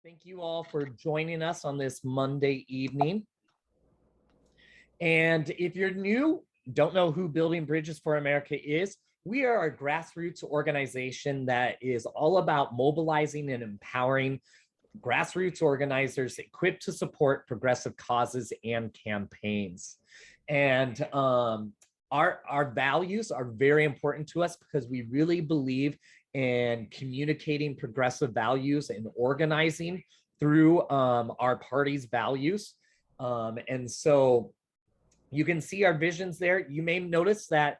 Thank you all for joining us on this Monday evening. And if you're new, don't know who Building Bridges for America is, we are a grassroots organization that is all about mobilizing and empowering grassroots organizers equipped to support progressive causes and campaigns. And our values are very important to us because we really believe in communicating progressive values and organizing through our party's values. And so you can see our visions there. You may notice that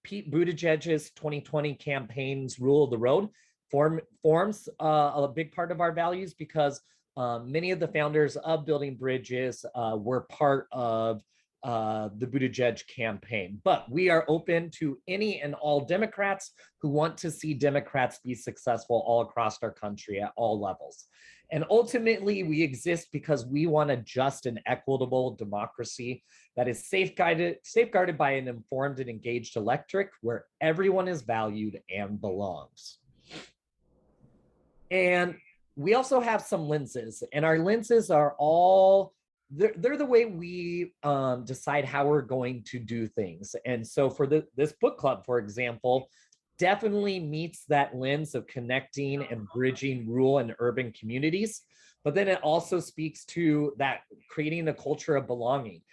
Pete Buttigieg's 2020 campaign's Rule of the Road forms a big part of our values because many of the founders of Building Bridges were part of the Buttigieg campaign. But we are open to any and all Democrats who want to see Democrats be successful all across our country at all levels. And ultimately, we exist because we want a just and equitable democracy that is safeguarded by an informed and engaged electorate where everyone is valued and belongs. And we also have some lenses, and our lenses are all they're the way we decide how we're going to do things. And so for this book club, for example, definitely meets that lens of connecting and bridging rural and urban communities. But then it also speaks to that creating a culture of belonging.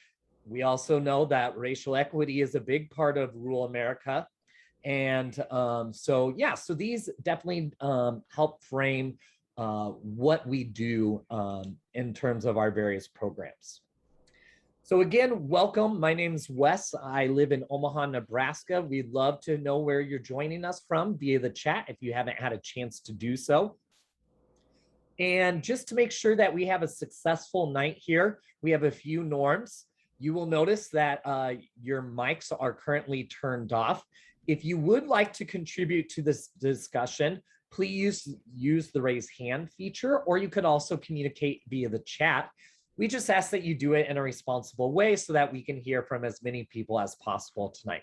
We also know that racial equity is a big part of rural America. And so these definitely help frame what we do in terms of our various programs. So again, welcome. My name's Wes. I live in Omaha, Nebraska. We'd love to know where you're joining us from via the chat if you haven't had a chance to do so. And just to make sure that we have a successful night here, we have a few norms. You will notice that your mics are currently turned off. If you would like to contribute to this discussion, please use the raise hand feature, or you could also communicate via the chat. We just ask that you do it in a responsible way so that we can hear from as many people as possible tonight.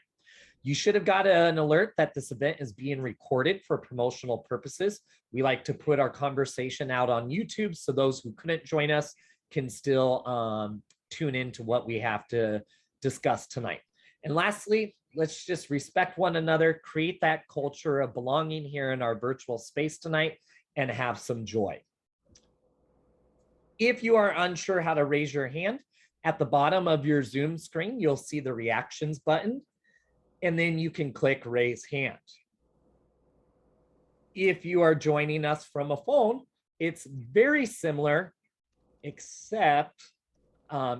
You should have got an alert that this event is being recorded for promotional purposes. We like to put our conversation out on YouTube so those who couldn't join us can still tune into what we have to discuss tonight. And lastly, let's just respect one another, create that culture of belonging here in our virtual space tonight, and have some joy. If you are unsure how to raise your hand, at the bottom of your Zoom screen, you'll see the reactions button, and then you can click raise hand. If you are joining us from a phone, it's very similar, except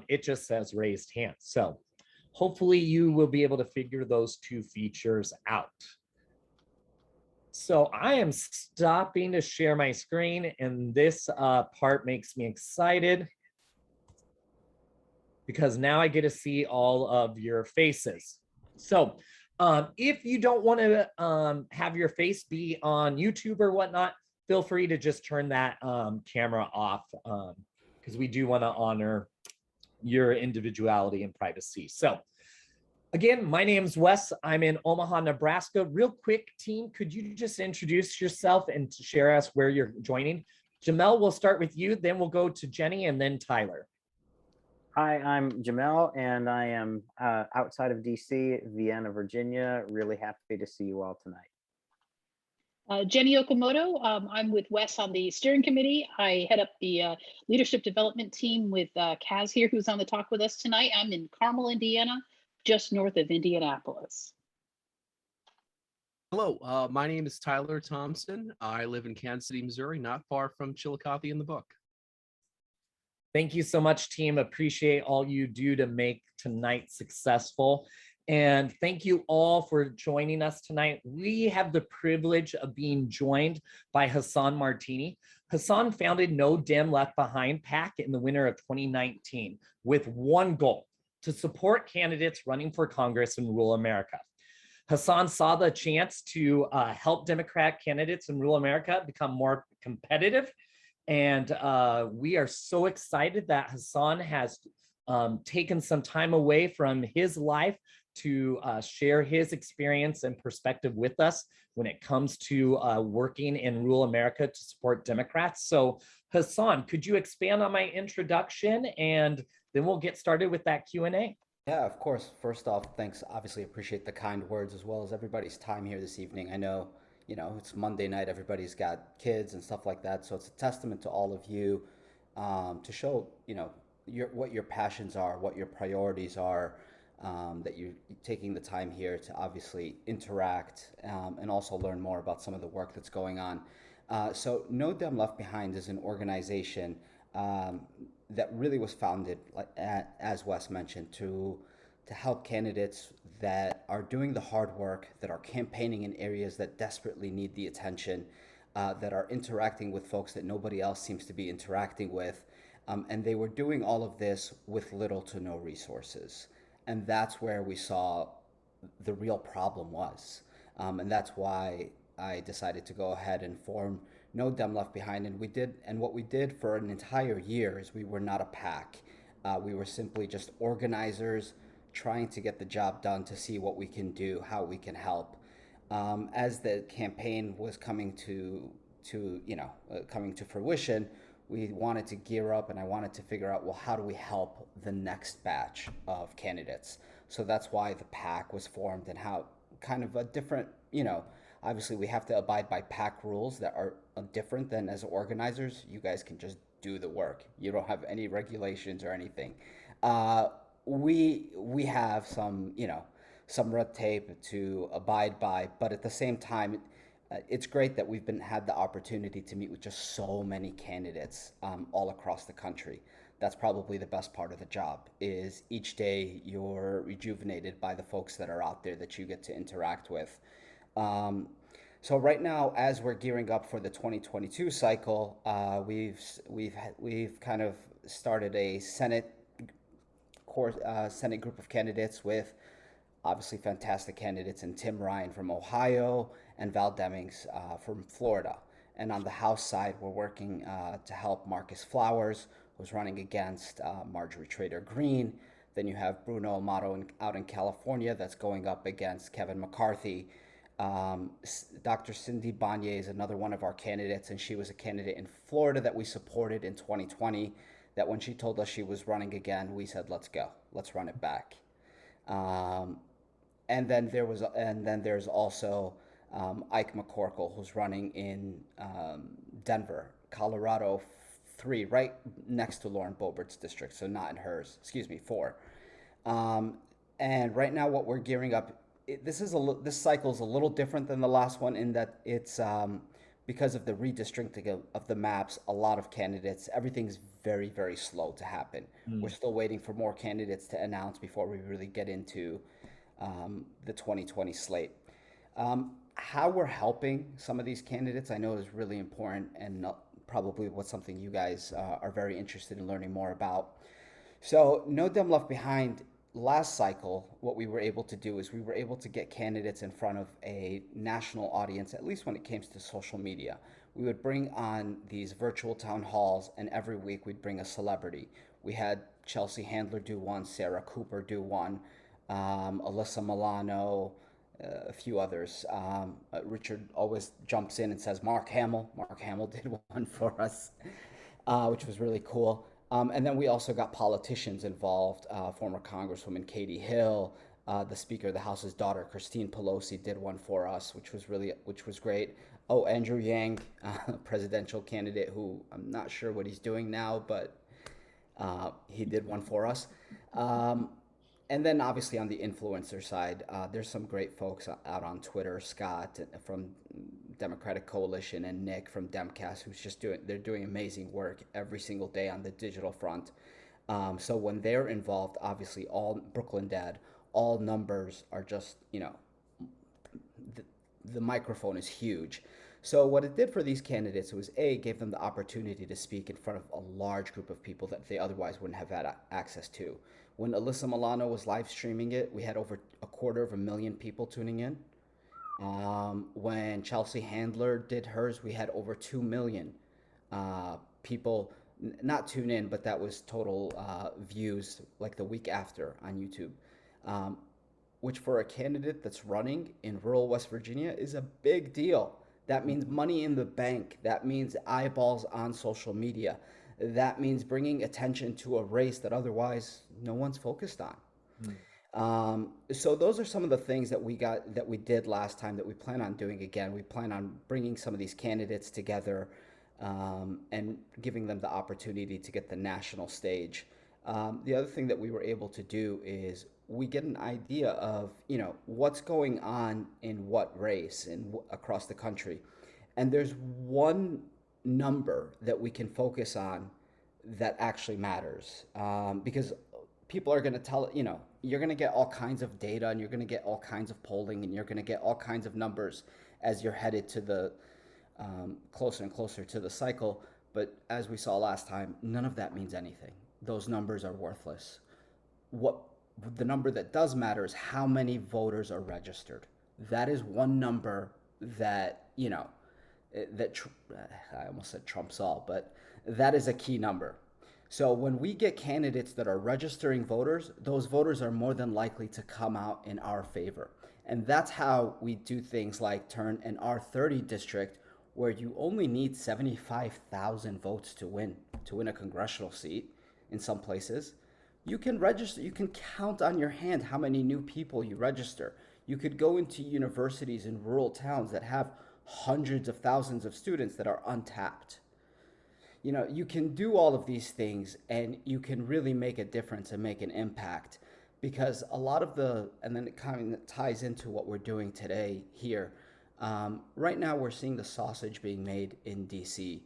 it just says raised hand. So hopefully you will be able to figure those two features out. So I am stopping to share my screen, and this part makes me excited because now I get to see all of your faces. So if you don't want to have your face be on YouTube or whatnot, feel free to just turn that camera off because we do want to honor your individuality and privacy. So again, my name's Wes. I'm in Omaha, Nebraska. Real quick, team, could you just introduce yourself and share us where you're joining? Jamel, we'll start with you, then we'll go to Jenny and then Tyler. Hi, I'm Jamel, and I am outside of DC, Vienna, Virginia. Really happy to see you all tonight. Jenny Okamoto. I'm with Wes on the steering committee. I head up the leadership development team with Kaz here, who's on the talk with us tonight. I'm in Carmel, Indiana, just north of Indianapolis. Hello, my name is Tyler Thompson. I live in Kansas City, Missouri, not far from Chillicothe in the book. Thank you so much, team. Appreciate all you do to make tonight successful. And thank you all for joining us tonight. We have the privilege of being joined by Hassan Martini. Hassan founded No Dem Left Behind PAC in the winter of 2019 with one goal: to support candidates running for Congress in rural America. Hassan saw the chance to help Democrat candidates in rural America become more competitive. And we are so excited that Hassan has taken some time away from his life to share his experience and perspective with us when it comes to working in rural America to support Democrats. So Hassan, could you expand on my introduction, and then we'll get started with that Q&A. Yeah, of course. First off, thanks. Obviously, appreciate the kind words as well as everybody's time here this evening. I know, it's Monday night. Everybody's got kids and stuff like that. So it's a testament to all of you to show, what your passions are, what your priorities are, that you're taking the time here to obviously interact and also learn more about some of the work that's going on. So No Dem Left Behind is an organization that really was founded, as Wes mentioned, to help candidates that are doing the hard work, that are campaigning in areas that desperately need the attention, that are interacting with folks that nobody else seems to be interacting with. And they were doing all of this with little to no resources. And that's where we saw the real problem was. And that's why I decided to go ahead and form No Dem Left Behind. And what we did for an entire year is we were not a PAC. We were simply just organizers trying to get the job done to see what we can do, how we can help. As the campaign was coming to fruition, we wanted to gear up, and I wanted to figure out, well, how do we help the next batch of candidates? So that's why the PAC was formed, and how kind of a different, obviously we have to abide by PAC rules that are different than as organizers. You guys can just do the work. You don't have any regulations or anything. We have some, some red tape to abide by, but at the same time, it's great that we've had the opportunity to meet with just so many candidates all across the country. That's probably the best part of the job, is each day you're rejuvenated by the folks that are out there that you get to interact with. So right now, as we're gearing up for the 2022 cycle, we've kind of started a Senate group of candidates with obviously fantastic candidates in Tim Ryan from Ohio and Val Demings from Florida. And on the House side, we're working to help Marcus Flowers, who's running against Marjorie Trader Greene. Then you have Bruno Amato out in California that's going up against Kevin McCarthy. Dr. Cindy Bonnier is another one of our candidates, and she was a candidate in Florida that we supported in 2020, that when she told us she was running again, we said, let's go, let's run it back. And then there's also Ike McCorkle, who's running in Denver, Colorado 3, right next to Lauren Boebert's district, so not in hers, 4. And right now what we're gearing up, this cycle is a little different than the last one in that it's because of the redistricting of the maps, a lot of candidates, everything's very, very slow to happen. We're still waiting for more candidates to announce before we really get into the 2020 slate. How we're helping some of these candidates, I know, is really important, and probably what's something you guys are very interested in learning more about. So No Dem Left Behind, last cycle, what we were able to do is we were able to get candidates in front of a national audience, at least when it came to social media. We would bring on these virtual town halls, and every week we'd bring a celebrity. We had Chelsea Handler do one, Sarah Cooper do one, Alyssa Milano, a few others. Richard always jumps in and says Mark Hamill. Mark Hamill did one for us, which was really cool. And then we also got politicians involved. Former Congresswoman Katie Hill, the Speaker of the House's daughter, Christine Pelosi, did one for us, which was great. Oh, Andrew Yang, presidential candidate, who I'm not sure what he's doing now, but he did one for us. And then obviously on the influencer side, there's some great folks out on Twitter, Scott from Democratic Coalition and Nick from Demcast, they're doing amazing work every single day on the digital front. So when they're involved, obviously all Brooklyn Dad, all numbers are just, the microphone is huge. So what it did for these candidates was gave them the opportunity to speak in front of a large group of people that they otherwise wouldn't have had access to. When Alyssa Milano was live streaming it, we had over 250,000 people tuning in. When Chelsea Handler did hers, we had over 2 million people not tune in, but that was total views like the week after on YouTube. which for a candidate that's running in rural West Virginia is a big deal. That means money in the bank. That means eyeballs on social media. That means bringing attention to a race that otherwise no one's focused on. Mm. So those are some of the things that we did last time that we plan on doing again. We plan on bringing some of these candidates together and giving them the opportunity to get the national stage. The other thing that we were able to do is we get an idea of what's going on in what race and across the country, and there's one number that we can focus on that actually matters, because people are going to tell you're going to get all kinds of data and you're going to get all kinds of polling and you're going to get all kinds of numbers as you're headed to the closer and closer to the cycle. But as we saw last time, none of that means anything. Those numbers are worthless. What the number that does matter is how many voters are registered. That is one number that I almost said trumps all, but that is a key number. So when we get candidates that are registering voters, those voters are more than likely to come out in our favor. And that's how we do things like turn an R30 district where you only need 75,000 votes to win a congressional seat in some places. You can register, you can count on your hand how many new people you register. You could go into universities in rural towns that have hundreds of thousands of students that are untapped. You can do all of these things and you can really make a difference and make an impact, because a lot of and then it kind of ties into what we're doing today here. Right now we're seeing the sausage being made in DC,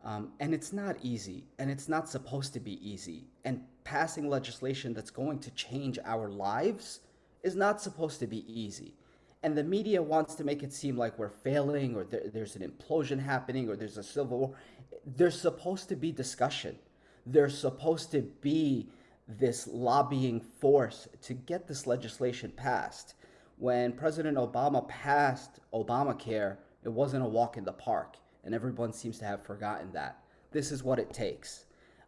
and it's not easy and it's not supposed to be easy. And passing legislation that's going to change our lives is not supposed to be easy. And the media wants to make it seem like we're failing, or there's an implosion happening, or there's a civil war. There's supposed to be discussion. There's supposed to be this lobbying force to get this legislation passed. When President Obama passed Obamacare, it wasn't a walk in the park, and everyone seems to have forgotten that. This is what it takes.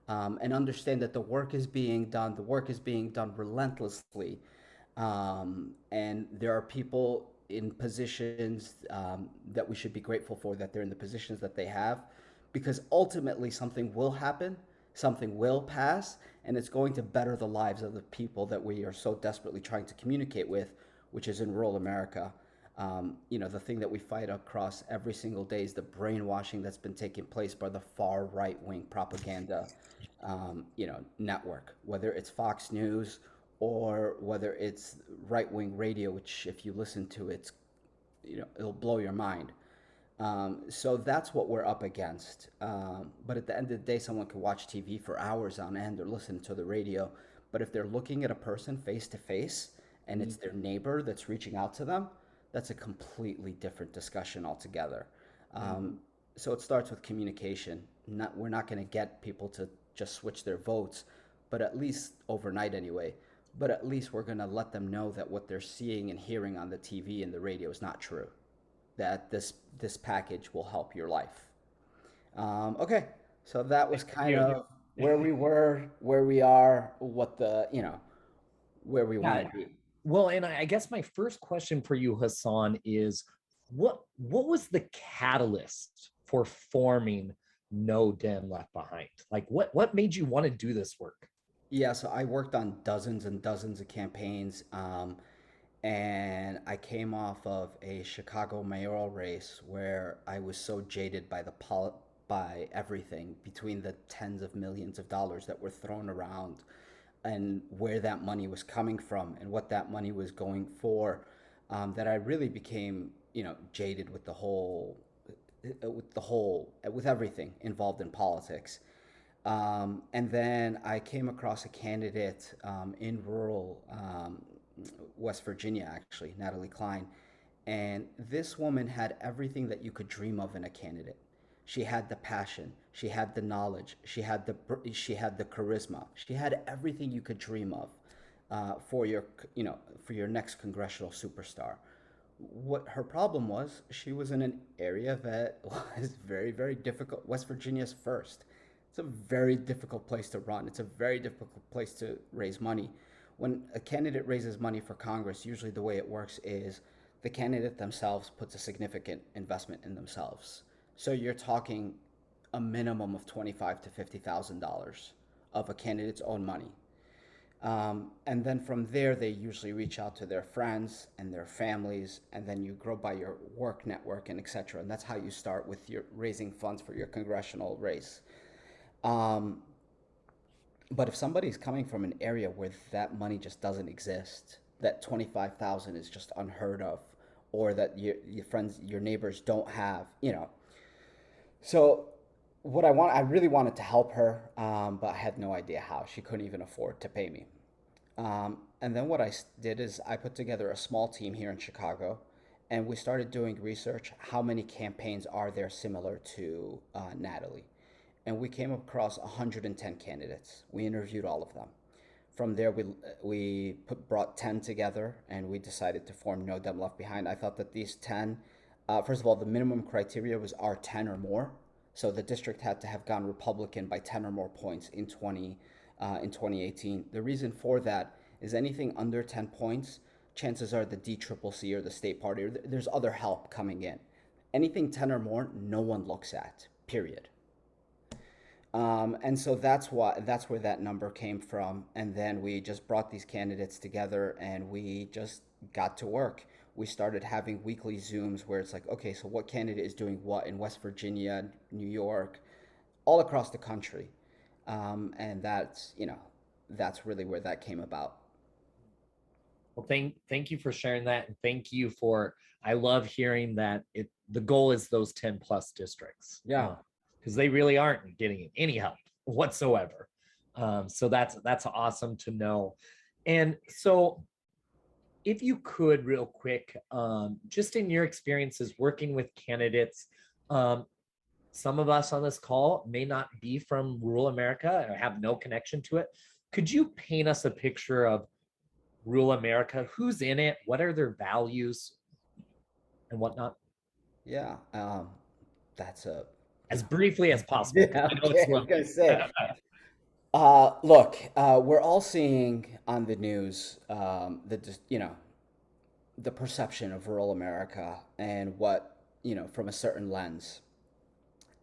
And understand that the work is being done. The work is being done relentlessly. And there are people in positions that we should be grateful for, that they're in the positions that they have, because ultimately something will happen, something will pass, and it's going to better the lives of the people that we are so desperately trying to communicate with, which is in rural America. The thing that we fight across every single day is the brainwashing that's been taking place by the far right-wing propaganda network, whether it's Fox News or whether it's right-wing radio, which if you listen to it'll blow your mind. So that's what we're up against. But at the end of the day, someone can watch TV for hours on end or listen to the radio. But if they're looking at a person face to face and it's their neighbor that's reaching out to them, that's a completely different discussion altogether. So it starts with communication. We're not going to get people to just switch their votes, but at least overnight anyway. But at least we're going to let them know that what they're seeing and hearing on the TV and the radio is not true, that this package will help your life. Okay, so that was kind of where we were, where we are, where we want to be. Well, and I guess my first question for you, Hassan, is what was the catalyst for forming No Dem Left Behind? Like what made you want to do this work? Yeah, so I worked on dozens and dozens of campaigns, and I came off of a Chicago mayoral race where I was so jaded by by everything, between the tens of millions of dollars that were thrown around and where that money was coming from and what that money was going for, that I really became, jaded with with everything involved in politics. And then I came across a candidate in rural West Virginia, actually, Natalie Klein. And this woman had everything that you could dream of in a candidate. She had the passion, she had the knowledge, she had the charisma, she had everything you could dream of for your next congressional superstar. What her problem was, she was in an area that was very, very difficult. West Virginia's first. It's a very difficult place to run. It's a very difficult place to raise money. when a candidate raises money for Congress, usually the way it works is the candidate themselves puts a significant investment in themselves. So you're talking a minimum of $25 to $50,000 of a candidate's own money. And then from there, they usually reach out to their friends and their families, and then you grow by your work network and etc. And that's how you start with your raising funds for your congressional race. But if somebody's coming from an area where that money just doesn't exist, that 25,000 is just unheard of, or that your friends, your neighbors don't have, So I really wanted to help her, but I had no idea how. She couldn't even afford to pay me. And then what I did is I put together a small team here in Chicago, and we started doing research. How many campaigns are there similar to Natalie? And we came across 110 candidates. We interviewed all of them. From there, we brought 10 together, and we decided to form No Dem Left Behind. I thought that these 10, first of all, the minimum criteria was our 10 or more. So the district had to have gone Republican by 10 or more points in 2018. The reason for that is anything under 10 points, chances are the DCCC or the state party, or there's other help coming in. Anything 10 or more, no one looks at, period. And so that's where that number came from. And then we just brought these candidates together and we just got to work. We started having weekly Zooms where it's like, okay, so what candidate is doing what in West Virginia, New York, all across the country. And that's really where that came about. Well, thank you for sharing that. And thank you for, I love hearing that the goal is those 10 plus districts. Yeah. Because they really aren't getting any help whatsoever. So that's awesome to know. And so if you could real quick, just in your experiences working with candidates, some of us on this call may not be from rural America or have no connection to it. Could you paint us a picture of rural America? Who's in it? What are their values and whatnot? Yeah, that's as briefly as possible. Yeah, okay, I was gonna say. Look, we're all seeing on the news the perception of rural America and what from a certain lens.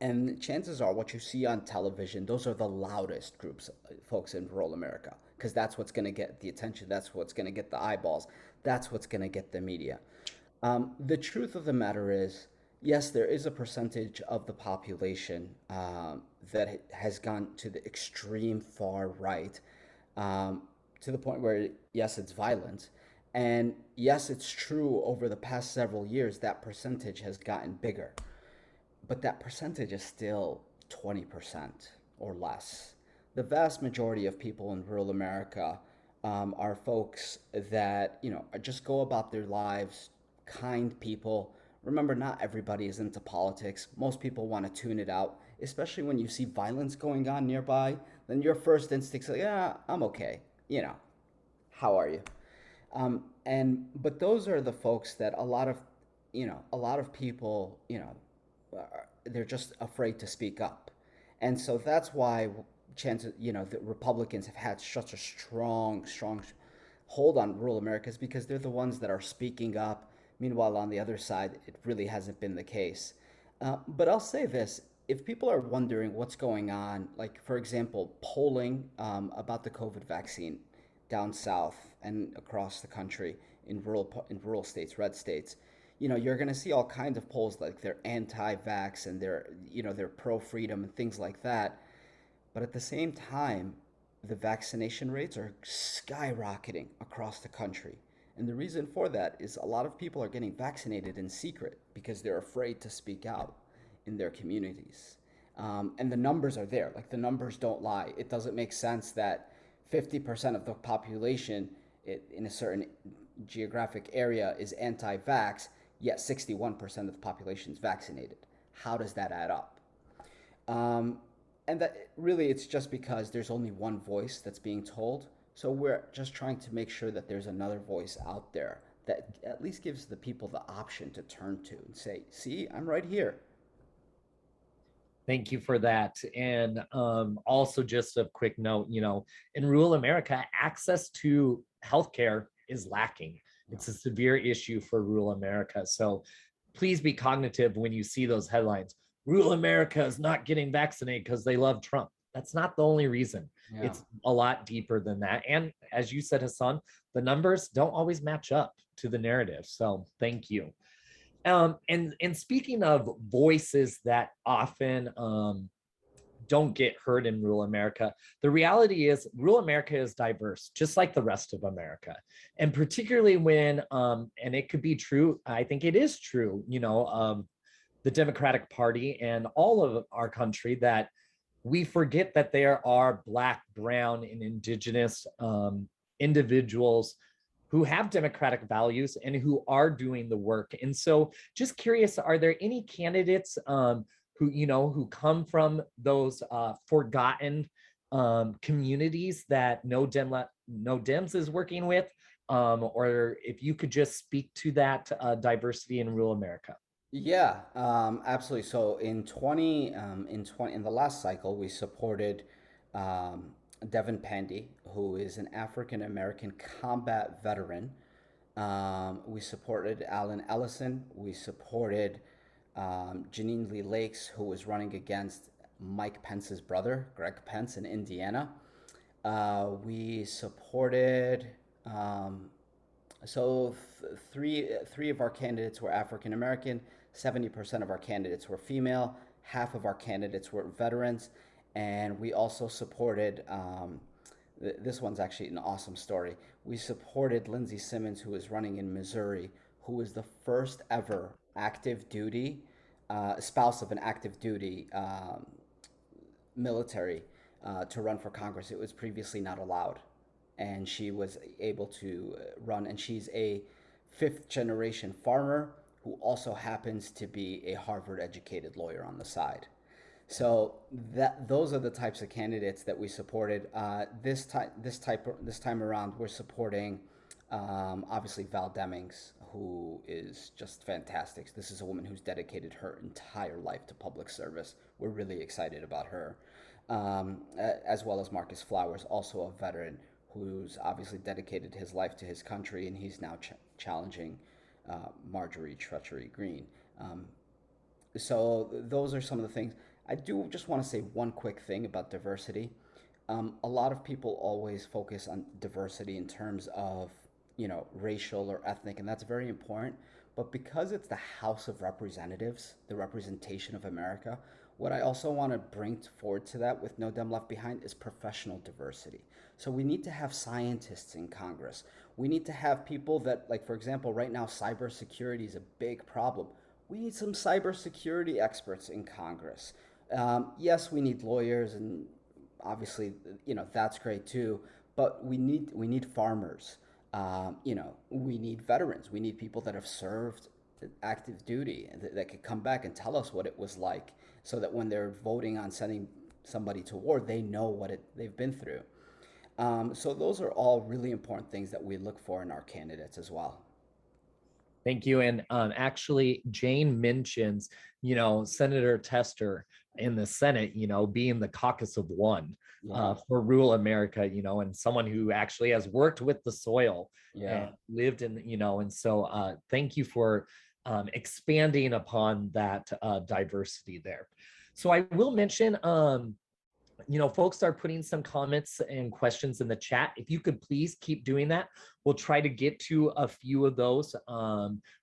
And chances are, what you see on television, those are the loudest groups, folks in rural America, because that's what's going to get the attention. That's what's going to get the eyeballs. That's what's going to get the media. The truth of the matter is, yes, there is a percentage of the population that has gone to the extreme far right, to the point where, yes, it's violent. And yes, it's true, over the past several years, that percentage has gotten bigger. But that percentage is still 20% or less. The vast majority of people in rural America are folks that, just go about their lives, kind people. Remember, not everybody is into politics. Most people want to tune it out, especially when you see violence going on nearby. Then your first instinct is like, yeah, I'm okay. How are you? But those are the folks that a lot of people, they're just afraid to speak up. And so that's why the Republicans have had such a strong hold on rural America, is because they're the ones that are speaking up. Meanwhile, on the other side, it really hasn't been the case. But I'll say this, if people are wondering what's going on, like, for example, polling about the COVID vaccine down south and across the country in rural states, red states, you're going to see all kinds of polls like they're anti-vax and they're pro-freedom and things like that. But at the same time, the vaccination rates are skyrocketing across the country. And the reason for that is a lot of people are getting vaccinated in secret because they're afraid to speak out in their communities. And the numbers are there. Like, the numbers don't lie. It doesn't make sense that 50% of the population in a certain geographic area is anti-vax, yet 61% of the population is vaccinated. How does that add up? And that really, it's just because there's only one voice that's being told. So we're just trying to make sure that there's another voice out there that at least gives the people the option to turn to and say, see, I'm right here. Thank you for that. And also just a quick note, in rural America, access to healthcare is lacking. It's a severe issue for rural America. So please be cognitive when you see those headlines. Rural America is not getting vaccinated because they love Trump. That's not the only reason. Yeah. It's a lot deeper than that. And as you said, Hassan, the numbers don't always match up to the narrative. So thank you. And speaking of voices that often don't get heard in rural America, the reality is rural America is diverse, just like the rest of America. And particularly when, and it could be true, I think it is true, the Democratic Party and all of our country, that we forget that there are Black, Brown, and Indigenous individuals who have democratic values and who are doing the work. And so just curious, are there any candidates who come from those forgotten communities that No Dems is working with? Or if you could just speak to that diversity in rural America. Yeah, absolutely. So in the last cycle, we supported um, Devin Pandy, who is an African American combat veteran. We supported Alan Ellison. We supported Janine Lee Lakes, who was running against Mike Pence's brother, Greg Pence, in Indiana. We supported so three of our candidates were African American. 70% of our candidates were female. Half of our candidates were veterans, and we also supported. This one's actually an awesome story. We supported Lindsey Simmons, who is running in Missouri, who was the first ever active duty spouse of an active duty military to run for Congress. It was previously not allowed, and she was able to run. And she's a fifth generation farmer who also happens to be a Harvard educated lawyer on the side. So those are the types of candidates that we supported. This time around, we're supporting obviously Val Demings, who is just fantastic. This is a woman who's dedicated her entire life to public service. We're really excited about her, as well as Marcus Flowers, also a veteran who's obviously dedicated his life to his country, and he's now challenging Marjorie Treachery Green. So those are some of the things. I do just want to say one quick thing about diversity. A lot of people always focus on diversity in terms of, racial or ethnic, and that's very important. But because it's the House of Representatives, the representation of America, what I also want to bring forward to that with No Dem Left Behind is professional diversity. So we need to have scientists in Congress. We need to have people that, like, for example, right now, cybersecurity is a big problem. We need some cybersecurity experts in Congress. Yes, we need lawyers, and obviously, that's great too. But we need farmers. We need veterans. We need people that have served active duty and that could come back and tell us what it was like, so that when they're voting on sending somebody to war, they know what they've been through. So those are all really important things that we look for in our candidates as well. Thank you. And actually, Jane mentions, Senator Tester in the Senate, being the caucus of one for rural America, and someone who actually has worked with the soil and lived in, and so thank you for expanding upon that diversity there. So I will mention, folks are putting some comments and questions in the chat. If you could please keep doing that, we'll try to get to a few of those.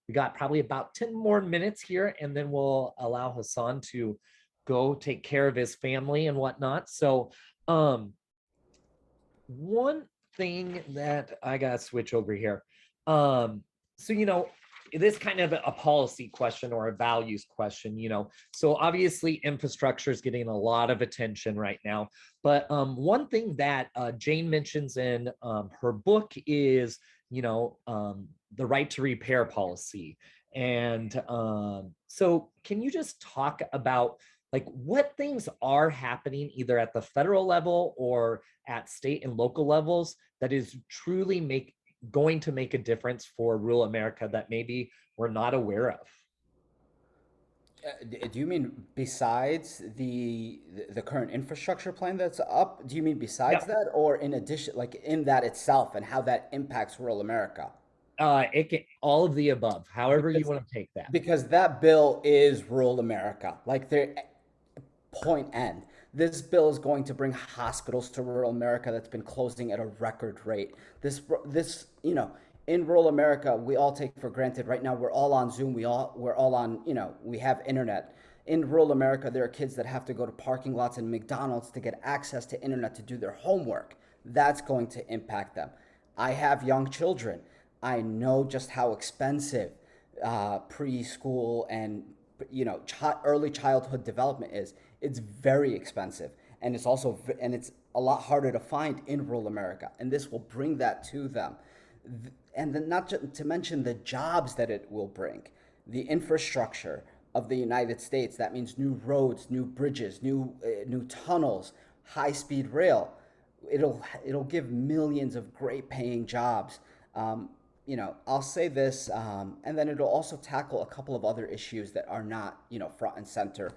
We got probably about 10 more minutes here, and then we'll allow Hassan to go take care of his family and whatnot. So one thing that I got to switch over here. It is kind of a policy question or a values question, so obviously infrastructure is getting a lot of attention right now. But one thing that Jane mentions in her book is, the right to repair policy. And so can you just talk about what things are happening either at the federal level or at state and local levels that is truly going to make a difference for rural America that maybe we're not aware of? Do you mean besides the current infrastructure plan that's up? Do you mean besides Yep. that, or in addition, like in that itself, and how that impacts rural America? It can, all of the above, however you Because want to take that. that bill is rural America. Like their point end. This bill is going to bring hospitals to rural America that's been closing at a record rate. This in rural America, we all take for granted. Right now, we're all on Zoom. We're all on, we have internet. In rural America, there are kids that have to go to parking lots and McDonald's to get access to internet to do their homework. That's going to impact them. I have young children. I know just how expensive preschool and early childhood development is. It's very expensive, and it's a lot harder to find in rural America, and this will bring that to them. And then, not just to mention the jobs that it will bring, the infrastructure of the United States. That means new roads, new bridges, new tunnels, high speed rail. It'll give millions of great paying jobs. I'll say this, and then it'll also tackle a couple of other issues that are not, front and center.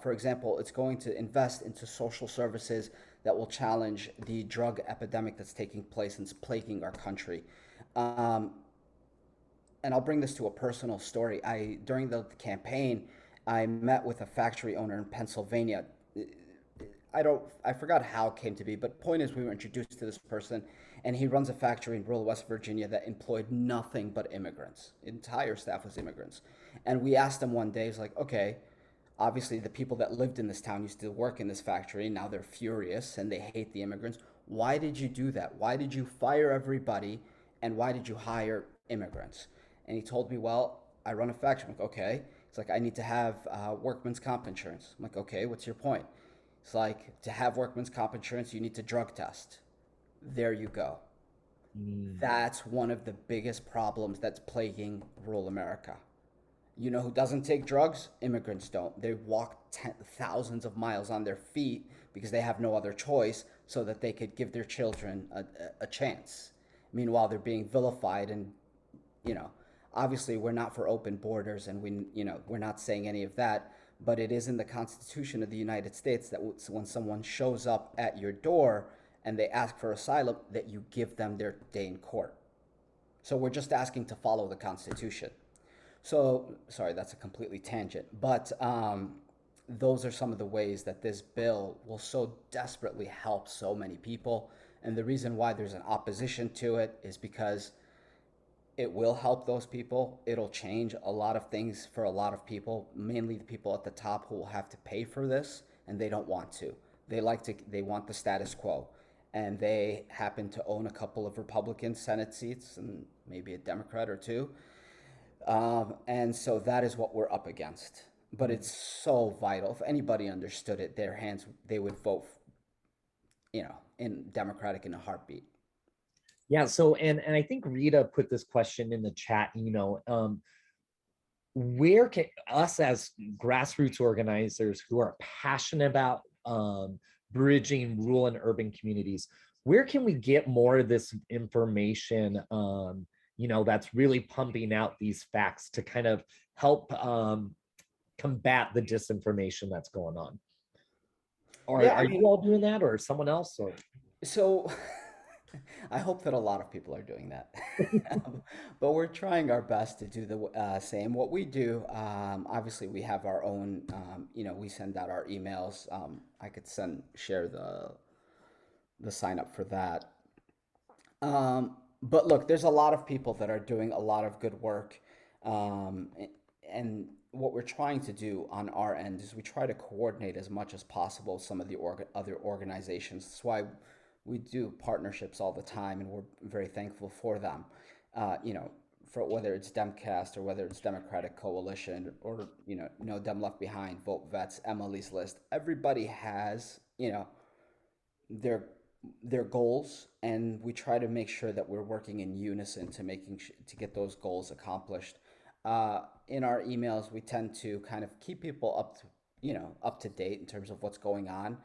For example, it's going to invest into social services that will challenge the drug epidemic that's taking place and is plaguing our country. Um, and I'll bring this to a personal story. During the campaign, I met with a factory owner in Pennsylvania. I forgot how it came to be, but point is we were introduced to this person, and he runs a factory in rural West Virginia that employed nothing but immigrants. Entire staff was immigrants. And we asked him one day, he's like, okay, obviously the people that lived in this town used to work in this factory. Now they're furious and they hate the immigrants. Why did you do that? Why did you fire everybody? And why did you hire immigrants? And he told me, well, I run a factory. I'm like, okay. It's like, I need to have workman's comp insurance. I'm like, okay, what's your point? It's like, to have workman's comp insurance, you need to drug test. There you go. Mm. That's one of the biggest problems that's plaguing rural America. You know who doesn't take drugs? Immigrants don't. They walk thousands of miles on their feet because they have no other choice so that they could give their children a chance. Meanwhile, they're being vilified and, you know, obviously we're not for open borders and we're not saying any of that, but it is in the Constitution of the United States that when someone shows up at your door and they ask for asylum, that you give them their day in court. So we're just asking to follow the Constitution. So, sorry, that's a completely tangent, but those are some of the ways that this bill will so desperately help so many people. And the reason why there's an opposition to it is because it will help those people. It'll change a lot of things for a lot of people, mainly the people at the top who will have to pay for this, and they don't want to. They want the status quo. And they happen to own a couple of Republican Senate seats and maybe a Democrat or two. And so that is what we're up against. But it's so vital. If anybody understood it, they would vote, in Democratic in a heartbeat. Yeah. So, and I think Rita put this question in the chat, where can us as grassroots organizers who are passionate about bridging rural and urban communities, where can we get more of this information, that's really pumping out these facts to kind of help combat the disinformation that's going on? Or Yeah, are you all doing that, or someone else? Or so I hope that a lot of people are doing that. But we're trying our best to do the same. What we do, obviously, we have our own, we send out our emails. I could share the sign up for that. But look, there's a lot of people that are doing a lot of good work. And what we're trying to do on our end is we try to coordinate as much as possible some of the other organizations. That's why we do partnerships all the time, and we're very thankful for them. For whether it's Demcast or whether it's Democratic Coalition or No Dem Left Behind, Vote Vets, Emily's List. Everybody has their goals, and we try to make sure that we're working in unison to get those goals accomplished. In our emails, we tend to kind of keep people up to date in terms of what's going on.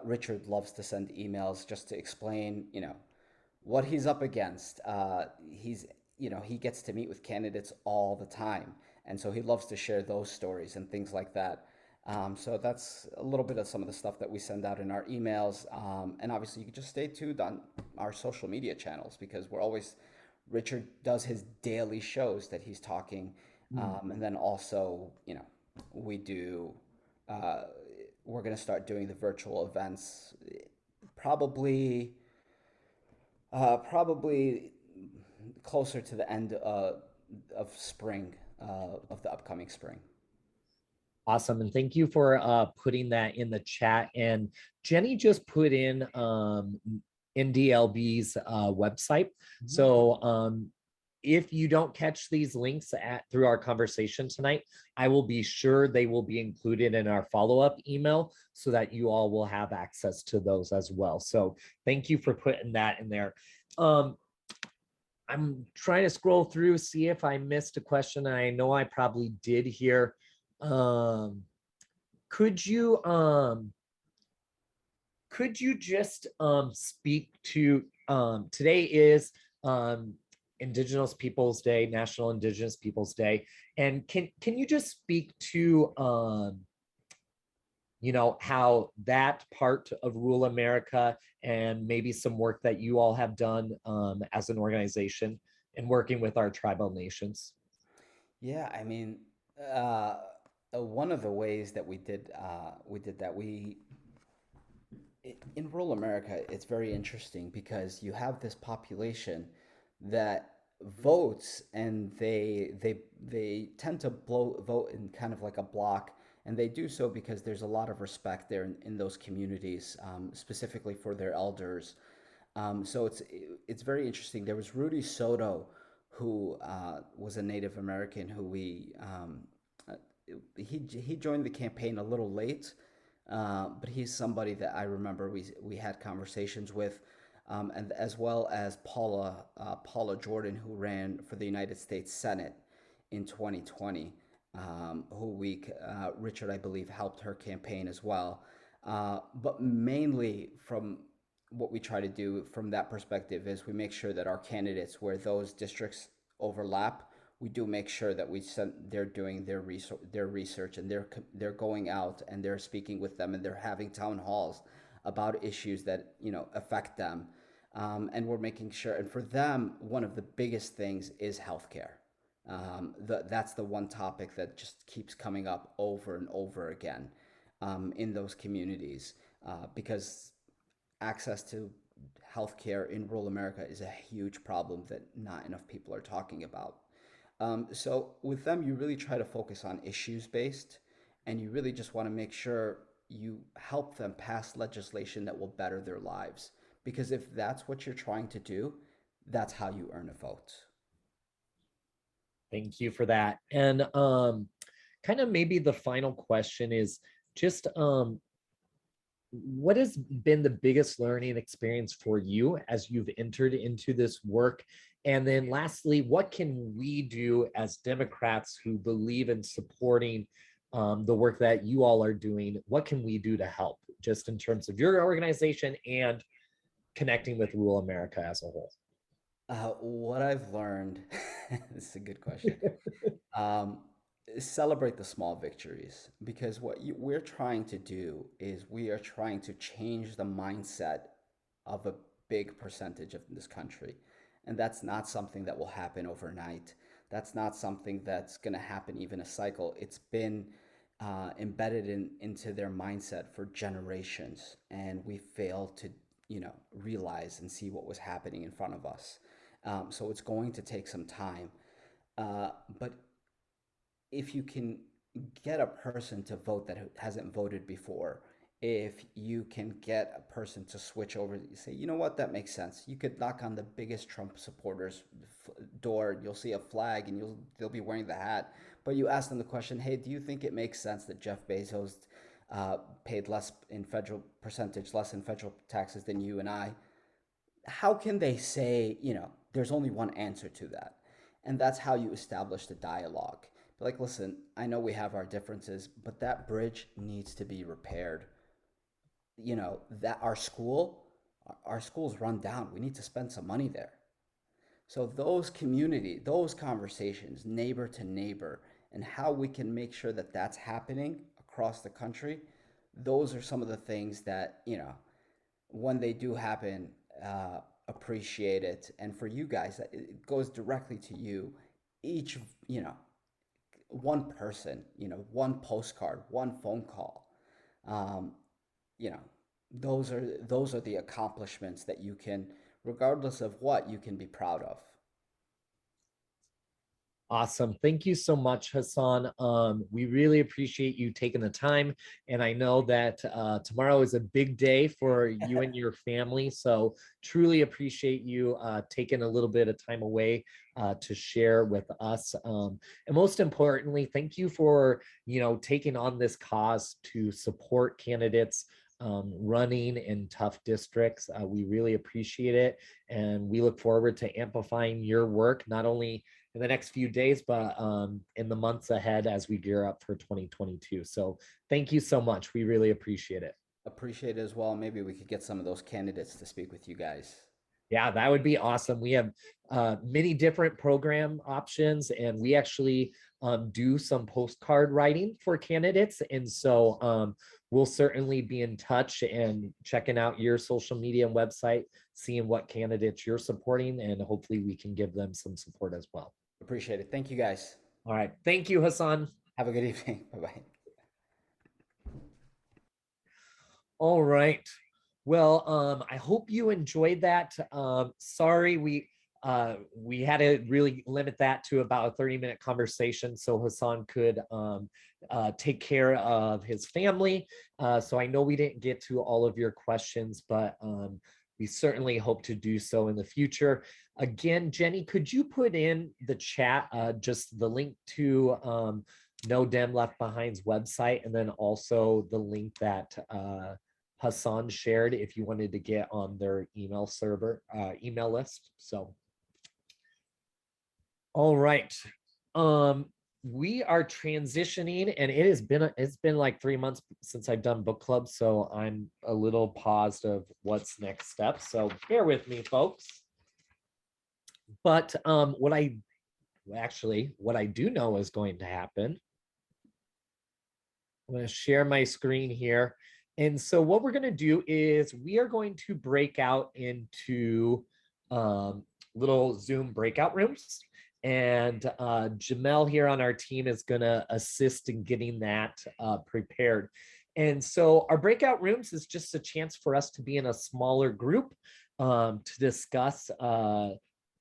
Richard loves to send emails just to explain, what he's up against. He gets to meet with candidates all the time, And so he loves to share those stories and things like that. So that's a little bit of some of the stuff that we send out in our emails. And obviously, you can just stay tuned on our social media channels because we're always, Richard does his daily shows that he's talking. And then also, we do, uh, we're going to start doing the virtual events probably, probably closer to the end of spring, of the upcoming spring. Awesome. And thank you for putting that in the chat. And Jenny just put in NDLB's website. So if you don't catch these links through our conversation tonight, I will be sure they will be included in our follow-up email so that you all will have access to those as well. So thank you for putting that in there. I'm trying to scroll through, see if I missed a question. I know I probably did here. Could you just speak to today is Indigenous Peoples Day, National Indigenous Peoples Day, and can you just speak to how that part of rural America and maybe some work that you all have done as an organization and working with our tribal nations? Yeah, I mean, uh, one of the ways that we did that in rural America, it's very interesting because you have this population that votes and they tend to vote in kind of like a block, and they do so because there's a lot of respect there in those communities, specifically for their elders. So it's very interesting. There was Rudy Soto, who was a Native American who uh, he joined the campaign a little late, but he's somebody that I remember we had conversations with, and as well as Paula Jordan, who ran for the United States Senate in 2020, Richard, I believe, helped her campaign as well. But mainly from what we try to do from that perspective is we make sure that our candidates, where those districts overlap, we do make sure that they're doing their research, and they're going out and they're speaking with them, and they're having town halls about issues that affect them, and we're making sure. And for them, one of the biggest things is healthcare. That's the one topic that just keeps coming up over and over again in those communities, because access to healthcare in rural America is a huge problem that not enough people are talking about. So with them, you really try to focus on issues based, and you really just want to make sure you help them pass legislation that will better their lives. Because if that's what you're trying to do, that's how you earn a vote. Thank you for that. And kind of maybe the final question is just what has been the biggest learning experience for you as you've entered into this work? And then lastly, what can we do as Democrats who believe in supporting the work that you all are doing? What can we do to help, just in terms of your organization and connecting with rural America as a whole? What I've learned, this is a good question. Um, Celebrate the small victories, because we're trying to do is we are trying to change the mindset of a big percentage of this country. And that's not something that will happen overnight. That's not something that's going to happen even a cycle. It's been embedded into their mindset for generations, and we failed to, realize and see what was happening in front of us. So it's going to take some time. But if you can get a person to vote that hasn't voted before, if you can get a person to switch over, you say, you know what, that makes sense. You could knock on the biggest Trump supporters door, you'll see a flag, and they'll be wearing the hat. But you ask them the question, hey, do you think it makes sense that Jeff Bezos paid less in federal taxes than you and I? How can they say, there's only one answer to that? And that's how you establish the dialogue. Like, listen, I know we have our differences, but that bridge needs to be repaired. That our school's run down. We need to spend some money there. So those conversations, neighbor to neighbor, and how we can make sure that that's happening across the country. Those are some of the things that, when they do happen, appreciate it. And for you guys, it goes directly to you. Each, one person, one postcard, one phone call. Um, you know, those are the accomplishments that you can, regardless of what, you can be proud of. Awesome. Thank you so much, Hassan. We really appreciate you taking the time. And I know that tomorrow is a big day for you and your family. So truly appreciate you taking a little bit of time away to share with us. And most importantly, thank you for, taking on this cause to support candidates running in tough districts. We really appreciate it. And we look forward to amplifying your work, not only in the next few days, but in the months ahead as we gear up for 2022. So thank you so much. We really appreciate it. Appreciate it as well. Maybe we could get some of those candidates to speak with you guys. Yeah, that would be awesome. We have many different program options, and we actually do some postcard writing for candidates. And so we'll certainly be in touch and checking out your social media and website, seeing what candidates you're supporting, and hopefully we can give them some support as well. Appreciate it. Thank you, guys. All right. Thank you, Hassan. Have a good evening. Bye-bye. All right. Well, I hope you enjoyed that. Sorry, we had to really limit that to about a 30-minute conversation so Hassan could take care of his family. So I know we didn't get to all of your questions, but we certainly hope to do so in the future. Again, Jenny, could you put in the chat just the link to No Dem Left Behind's website, and then also the link that Hassan shared if you wanted to get on their email server, email list. So, all right. We are transitioning, and it's been like 3 months since I've done book club, so I'm a little paused of what's next step. So bear with me, folks. But what I do know is going to happen. I'm going to share my screen here. And so what we're going to do is we are going to break out into little Zoom breakout rooms. And Jamel here on our team is going to assist in getting that prepared. And so our breakout rooms is just a chance for us to be in a smaller group to discuss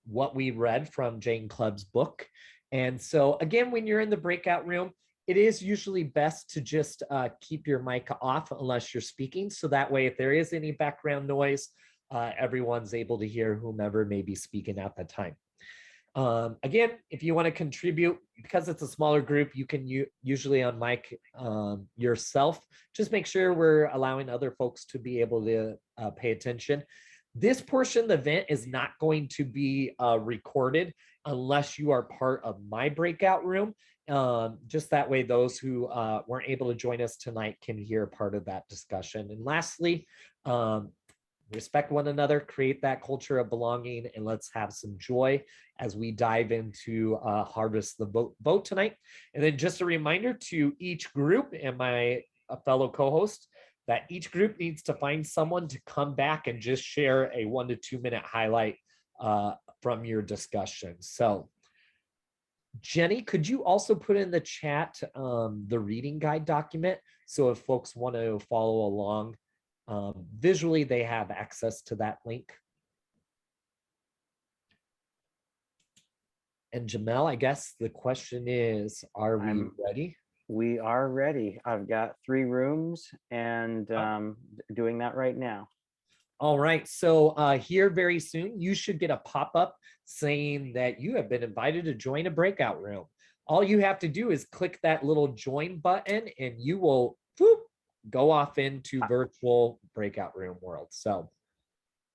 what we read from Jane Kleeb's book. And so again, when you're in the breakout room, it is usually best to just keep your mic off unless you're speaking. So that way, if there is any background noise, everyone's able to hear whomever may be speaking at the time. Again, if you want to contribute, because it's a smaller group, you can usually unmic yourself. Just make sure we're allowing other folks to be able to pay attention. This portion of the event is not going to be recorded unless you are part of my breakout room. Just that way, those who weren't able to join us tonight can hear part of that discussion. And lastly, respect one another, create that culture of belonging, and let's have some joy as we dive into Harvest the Boat tonight. And then just a reminder to each group and my fellow co-host that each group needs to find someone to come back and just share a 1 to 2 minute highlight from your discussion. So Jenny, could you also put in the chat the reading guide document? So if folks want to follow along visually, they have access to that link. And Jamel, I guess the question is, are we ready? We are ready. I've got 3 rooms and doing that right now. All right, so here very soon, you should get a pop-up saying that you have been invited to join a breakout room. All you have to do is click that little join button and you will go off into virtual breakout room world. So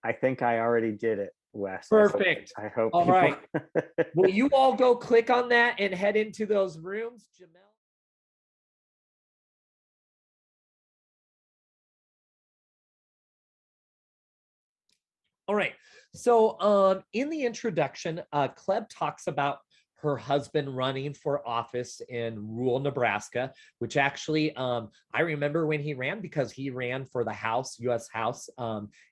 I think I already did it, Wes. Perfect. I hope. All right. Will you all go click on that and head into those rooms, Jamel? All right. So in the introduction, Kleeb talks about her husband running for office in rural Nebraska, which actually I remember when he ran, because he ran for the House, U.S. House,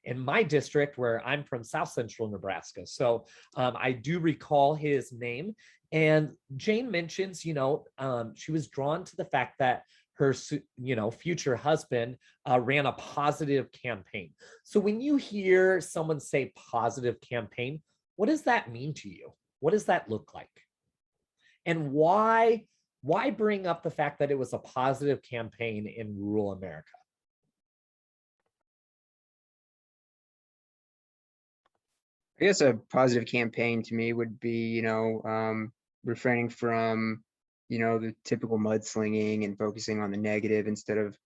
in my district where I'm from, South Central Nebraska. So I do recall his name. And Jane mentions, she was drawn to the fact that her, future husband ran a positive campaign. So when you hear someone say positive campaign, what does that mean to you? What does that look like? And why bring up the fact that it was a positive campaign in rural America? I guess a positive campaign to me would be, refraining from, the typical mudslinging and focusing on the negative instead of,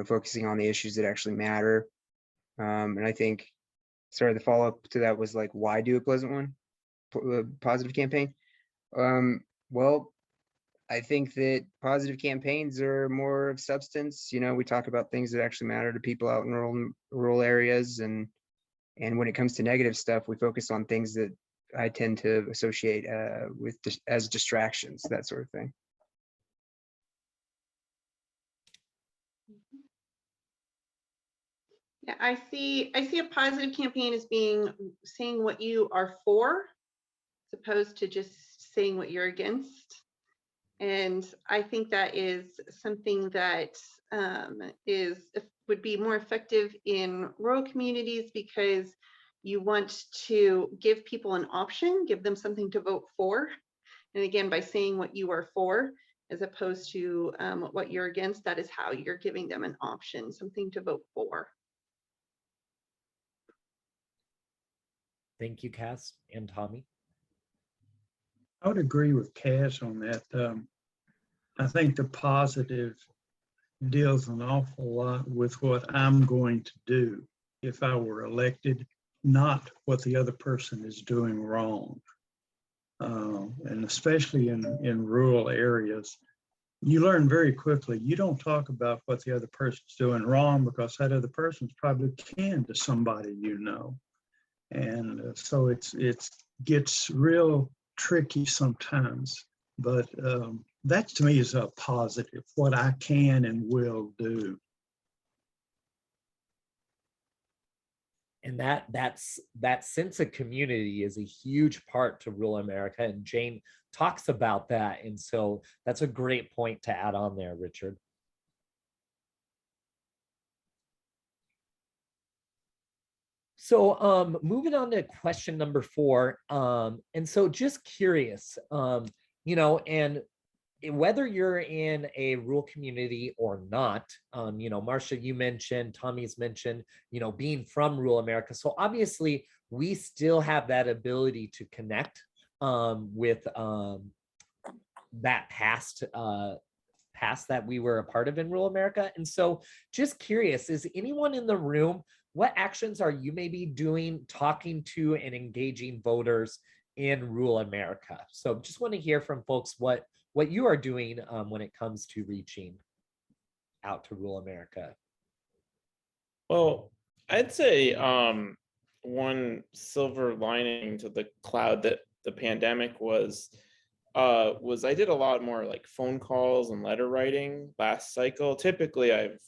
focusing on the issues that actually matter. And I think, sorry, the follow-up to that was like, why do a pleasant one? Positive campaign? Well, I think that positive campaigns are more of substance. We talk about things that actually matter to people out in rural areas, and when it comes to negative stuff, we focus on things that I tend to associate with as distractions, that sort of thing. Yeah, I see a positive campaign as being saying what you are for, as opposed to just saying what you're against. And I think that is something that would be more effective in rural communities, because you want to give people an option, give them something to vote for. And again, by saying what you are for, as opposed to what you're against, that is how you're giving them an option, something to vote for. Thank you, Cass and Tommy. I would agree with Cass on that. I think the positive deals an awful lot with what I'm going to do if I were elected, not what the other person is doing wrong. And especially in rural areas, you learn very quickly, you don't talk about what the other person's doing wrong, because that other person's probably kin to somebody you know. And so it gets real tricky sometimes, but that to me is a positive, what I can and will do. And that sense of community is a huge part to rural America, and Jane talks about that. And so that's a great point to add on there, Richard. So moving on to question number 4. And so just curious, and whether you're in a rural community or not, Marcia, you mentioned, Tommy's mentioned, being from rural America. So obviously we still have that ability to connect with that past that we were a part of in rural America. And so just curious, is anyone in the room, what actions are you maybe doing, talking to and engaging voters in rural America? So just want to hear from folks what you are doing when it comes to reaching out to rural America. Well, I'd say one silver lining to the cloud that the pandemic was I did a lot more like phone calls and letter writing last cycle. Typically, I've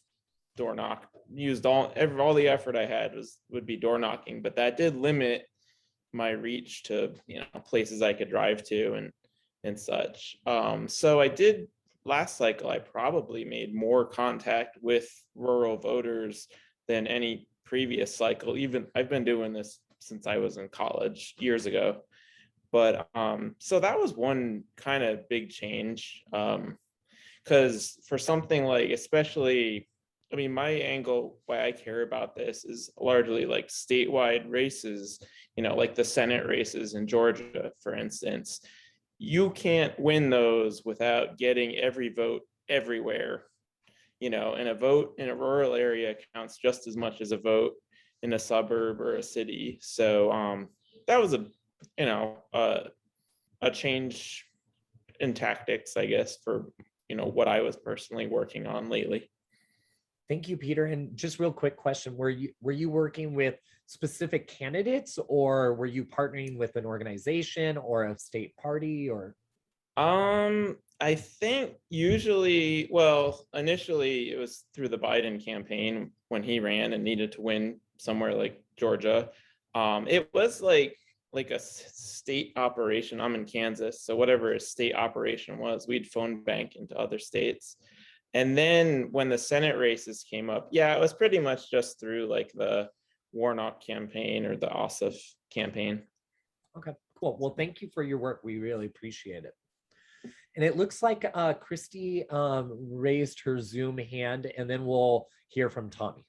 door knocked, used all the effort I had would be door knocking, but that did limit my reach to places I could drive to and such. So I did last cycle. I probably made more contact with rural voters than any previous cycle. Even I've been doing this since I was in college years ago. But so that was one kind of big change, because for something like, especially, I mean, my angle, why I care about this is largely like statewide races, like the Senate races in Georgia, for instance. You can't win those without getting every vote everywhere, and a vote in a rural area counts just as much as a vote in a suburb or a city. So that was a change in tactics, I guess, for what I was personally working on lately. Thank you, Peter. And just real quick question, were you working with specific candidates, or were you partnering with an organization or a state party, or? I think usually, well, initially it was through the Biden campaign when he ran and needed to win somewhere like Georgia. It was like a state operation. I'm in Kansas, so whatever a state operation was, we'd phone bank into other states. And then when the Senate races came up, yeah, it was pretty much just through like the Warnock campaign or the Ossoff campaign. Okay, cool. Well, thank you for your work. We really appreciate it. And it looks like Christy raised her Zoom hand, and then we'll hear from Tommy.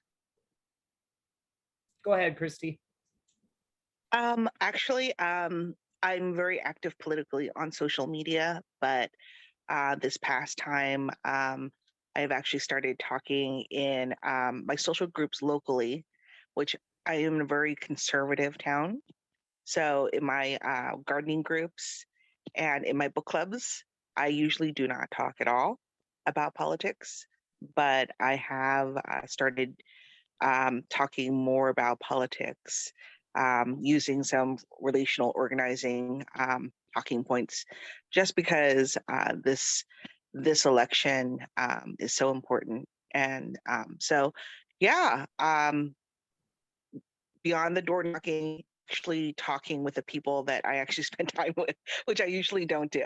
Go ahead, Christy. Actually, I'm very active politically on social media, but this past time, I've actually started talking in my social groups locally, which I am in a very conservative town. So in my gardening groups and in my book clubs, I usually do not talk at all about politics, but I have started talking more about politics, using some relational organizing talking points, just because this election is so important. And so, yeah, beyond the door knocking, actually talking with the people that I actually spend time with, which I usually don't do.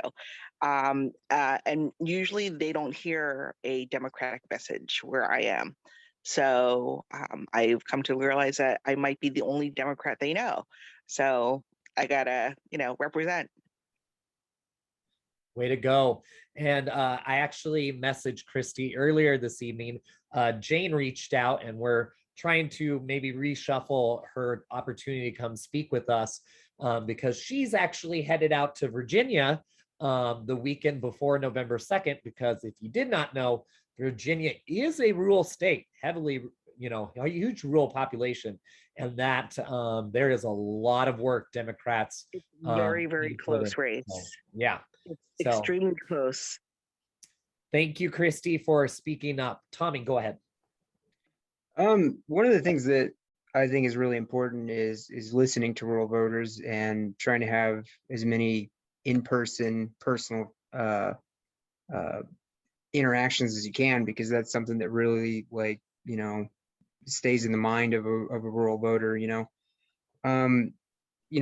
And usually they don't hear a Democratic message where I am. So I've come to realize that I might be the only Democrat they know. So I gotta, represent. Way to go. And I actually messaged Christy earlier this evening. Jane reached out, and we're trying to maybe reshuffle her opportunity to come speak with us because she's actually headed out to Virginia the weekend before November 2nd, because if you did not know, Virginia is a rural state, heavily, a huge rural population, and that there is a lot of work Democrats. It's very, very close race. So, yeah. It's extremely close. Thank you, Christy, for speaking up. Tommy, go ahead. One of the things that I think is really important is listening to rural voters and trying to have as many in-person, personal interactions as you can, because that's something that really, stays in the mind of a rural voter.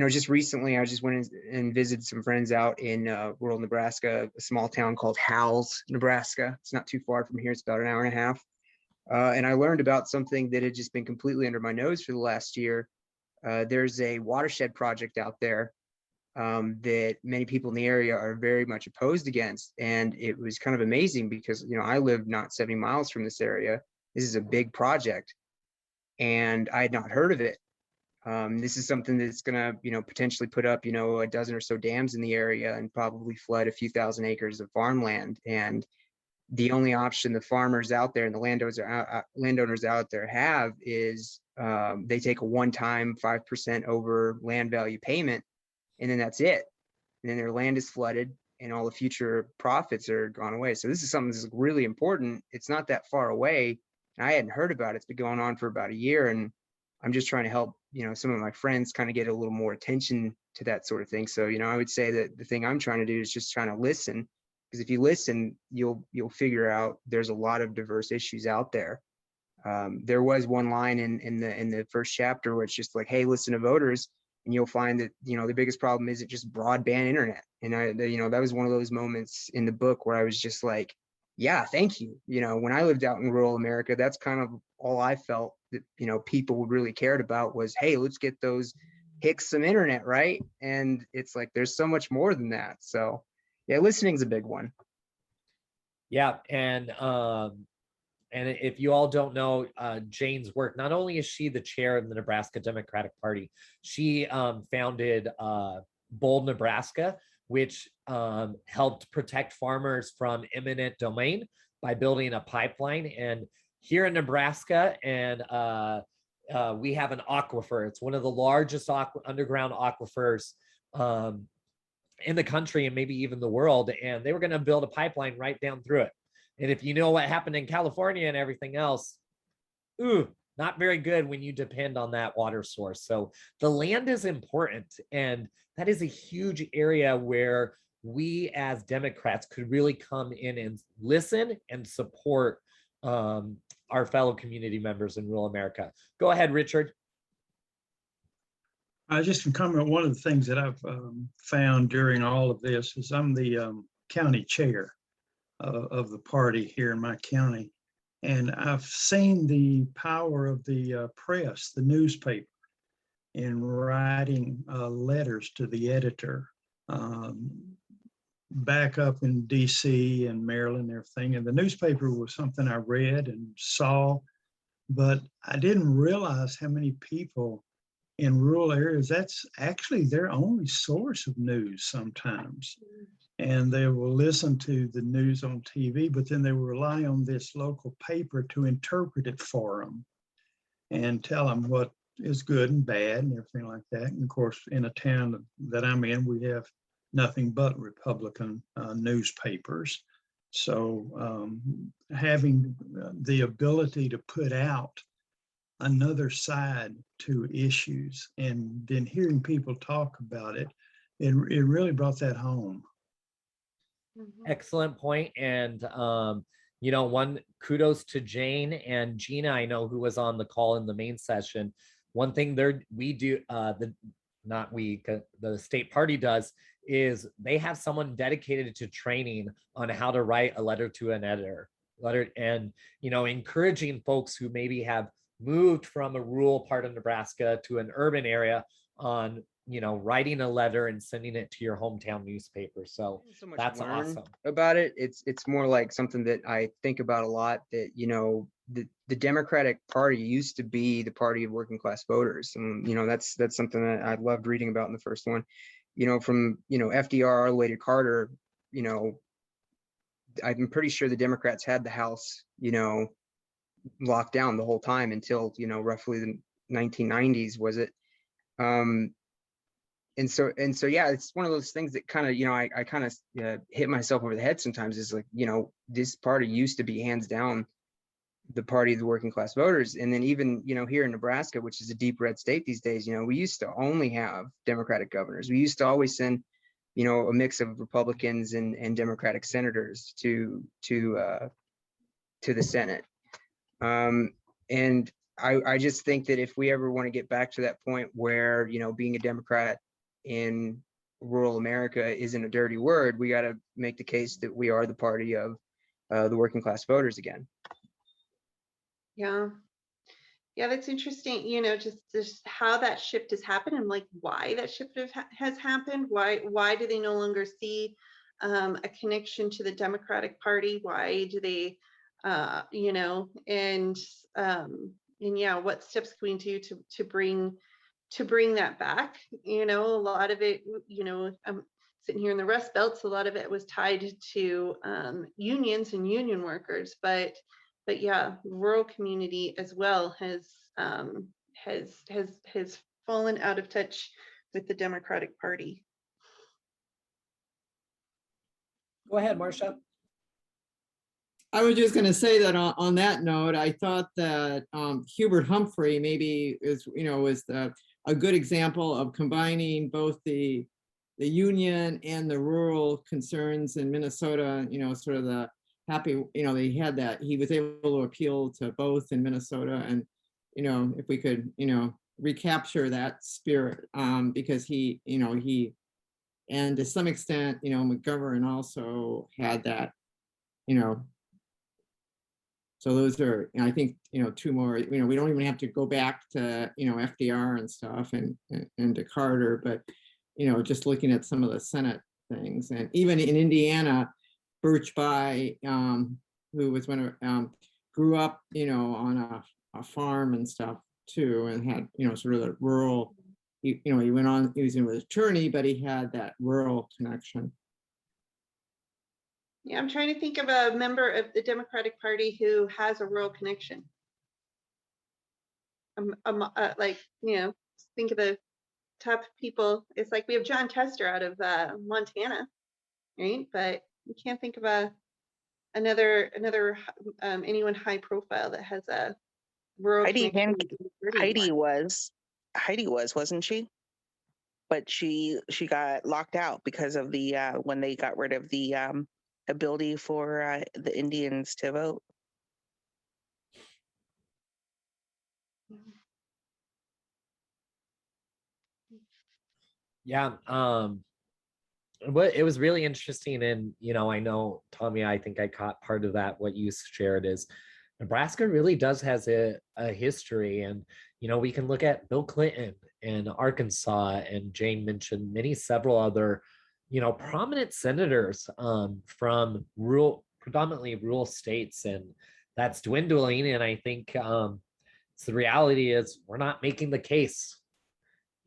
Just recently I just went and visited some friends out in rural Nebraska, a small town called Howells, Nebraska. It's not too far from here. It's about an hour and a half. And I learned about something that had just been completely under my nose for the last year. There's a watershed project out there that many people in the area are very much opposed against. And it was kind of amazing because, I live not 70 miles from this area. This is a big project, and I had not heard of it. This is something that's going to, potentially put up, a dozen or so dams in the area and probably flood a few thousand acres of farmland. And the only option the farmers out there and the landowners out there have is they take a one-time 5% over land value payment, and then that's it. And then their land is flooded and all the future profits are gone away. So this is something that's really important. It's not that far away. I hadn't heard about it. It's been going on for about a year, and I'm just trying to help, some of my friends kind of get a little more attention to that sort of thing. So, I would say that the thing I'm trying to do is just trying to listen, because if you listen, you'll figure out there's a lot of diverse issues out there. There was one line in the first chapter where it's just like, hey, listen to voters, and you'll find that, the biggest problem isn't just broadband internet. And that was one of those moments in the book where I was just like, yeah, thank you. When I lived out in rural America, that's kind of all I felt that, people really cared about was, hey, let's get those hicks some internet, right? And it's like, there's so much more than that. So yeah, listening's a big one. Yeah, and if you all don't know Jane's work, not only is she the chair of the Nebraska Democratic Party, she founded Bold Nebraska, which helped protect farmers from eminent domain by building a pipeline. And here in Nebraska, and we have an aquifer. It's one of the largest underground aquifers in the country and maybe even the world. And they were going to build a pipeline right down through it. And if you know what happened in California and everything else, not very good when you depend on that water source. So the land is important, and that is a huge area where we as Democrats could really come in and listen and support our fellow community members in rural America. Go ahead, Richard. I just can comment. One of the things that I've found during all of this is I'm the county chair of the party here in my county. And I've seen the power of the press, the newspaper, in writing letters to the editor back up in DC and Maryland and everything. And the newspaper was something I read and saw, but I didn't realize how many people in rural areas, that's actually their only source of news sometimes. And they will listen to the news on TV, but then they will rely on this local paper to interpret it for them and tell them what is good and bad and everything like that. And of course, in a town that I'm in, we have nothing but Republican newspapers. So having the ability to put out another side to issues and then hearing people talk about it, it really brought that home. Excellent point. And one kudos to Jane and Gina, I know, who was on the call in the main session. One thing we do, the state party does, is they have someone dedicated to training on how to write a letter to an editor, and encouraging folks who maybe have moved from a rural part of Nebraska to an urban area on writing a letter and sending it to your hometown newspaper. So that's awesome about it. It's more like something that I think about a lot, that the Democratic Party used to be the party of working class voters, and that's something that I loved reading about in the first one. From FDR all the way to Carter, I'm pretty sure the Democrats had the House locked down the whole time until roughly the 1990s, was it? And so yeah, it's one of those things that kind of I kind of hit myself over the head sometimes. Is like, this party used to be hands down the party of the working class voters. And then even here in Nebraska, which is a deep red state these days, we used to only have Democratic governors. We used to always send a mix of Republicans and Democratic senators to the Senate. And I just think that if we ever want to get back to that point where being a Democrat in rural America isn't a dirty word, we got to make the case that we are the party of the working class voters again. Yeah, that's interesting. Just how that shift has happened, and like why that shift has happened. Why do they no longer see a connection to the Democratic Party? Why do they, and yeah, what steps can we do to bring that back? A lot of it, I'm sitting here in the Rust Belts, a lot of it was tied to unions and union workers, but yeah, rural community as well has fallen out of touch with the Democratic Party. Go ahead, Marcia. I was just going to say that on that note, I thought that Hubert Humphrey maybe was a good example of combining both the union and the rural concerns in Minnesota. Sort of the happy, they had that, he was able to appeal to both in Minnesota, and if we could recapture that spirit, because he and to some extent McGovern also had that. So those are, I think, two more, we don't even have to go back to, FDR and stuff and to Carter, but, just looking at some of the Senate things. And even in Indiana, Birch Bayh, who was grew up, on a farm and stuff too, and had, sort of the rural, he went on, he was an attorney, but he had that rural connection. Yeah, I'm trying to think of a member of the Democratic Party who has a rural connection. Think of the top people. It's like we have John Tester out of Montana, right? But we can't think of another anyone high profile that has a rural connection. Heidi was, wasn't she? but she got locked out because of the when they got rid of the ability for the Indians to vote. Yeah. But it was really interesting. And, I know, Tommy, I think I caught part of that. What you shared is Nebraska really does has a history. And, we can look at Bill Clinton and Arkansas, and Jane mentioned several other, prominent senators from predominantly rural states. And that's dwindling. And I think so the reality is we're not making the case,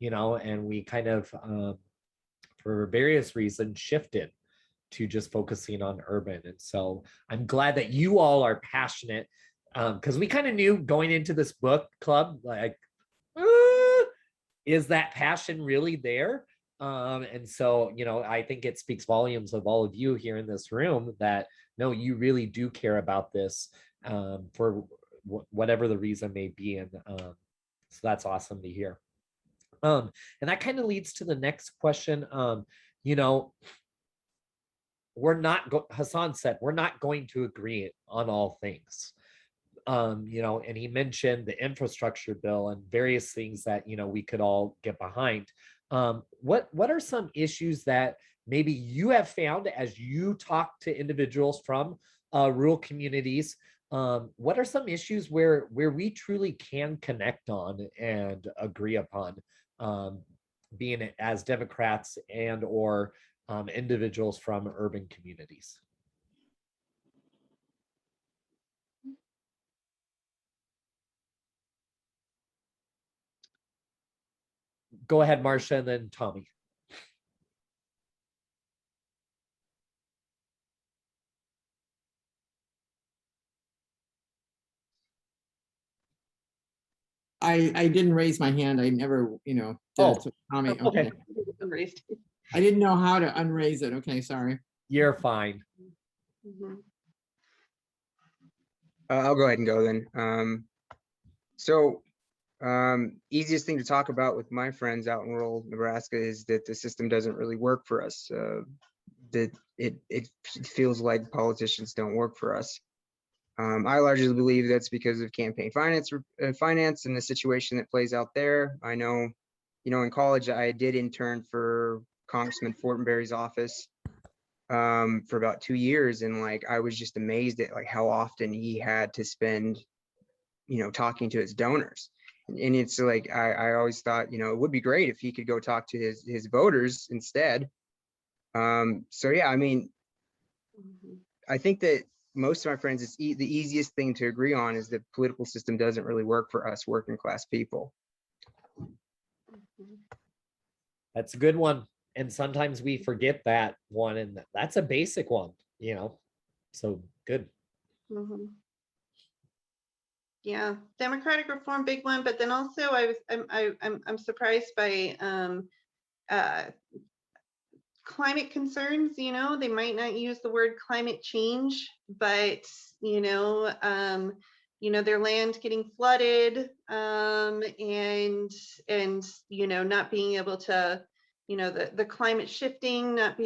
and we kind of, for various reasons, shifted to just focusing on urban. And so I'm glad that you all are passionate, because we kind of knew going into this book club, like, is that passion really there? And so, I think it speaks volumes of all of you here in this room that, no, you really do care about this, for whatever the reason may be. And so that's awesome to hear. And that kind of leads to the next question. Hassan said, we're not going to agree on all things. And he mentioned the infrastructure bill and various things that, we could all get behind. What are some issues that maybe you have found as you talk to individuals from rural communities? What are some issues where we truly can connect on and agree upon, being it as Democrats and or individuals from urban communities? Go ahead, Marcia, and then Tommy. I didn't raise my hand. I never, did it. So Tommy, okay. I didn't know how to unraise it. Okay, sorry. You're fine. I'll go ahead and go then. So easiest thing to talk about with my friends out in rural Nebraska is that the system doesn't really work for us. That it feels like politicians don't work for us. I largely believe that's because of campaign finance and the situation that plays out there. I know, in college I did intern for Congressman Fortenberry's office for about 2 years, and like I was just amazed at like how often he had to spend, talking to his donors. And it's like I always thought, it would be great if he could go talk to his voters instead. So yeah, I mean, I think that most of my friends, it's the easiest thing to agree on is that the political system doesn't really work for us working class people. That's a good one. And sometimes we forget that one, and that's a basic one, so good. Yeah, democratic reform, big one. But then also I'm surprised by climate concerns. They might not use the word climate change, but their land getting flooded, and not being able to, the climate shifting, not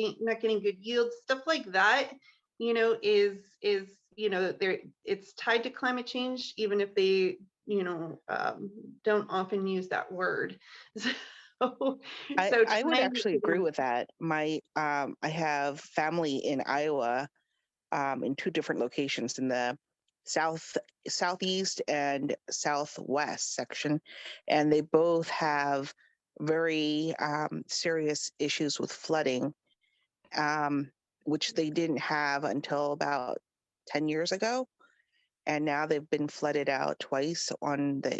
getting good yields, stuff like that, is it's tied to climate change, even if they don't often use that word. I would actually agree with that. I have family in Iowa, in 2 different locations, in the southeast and southwest section, and they both have very serious issues with flooding, which they didn't have until about 10 years ago. And now they've been flooded out twice on the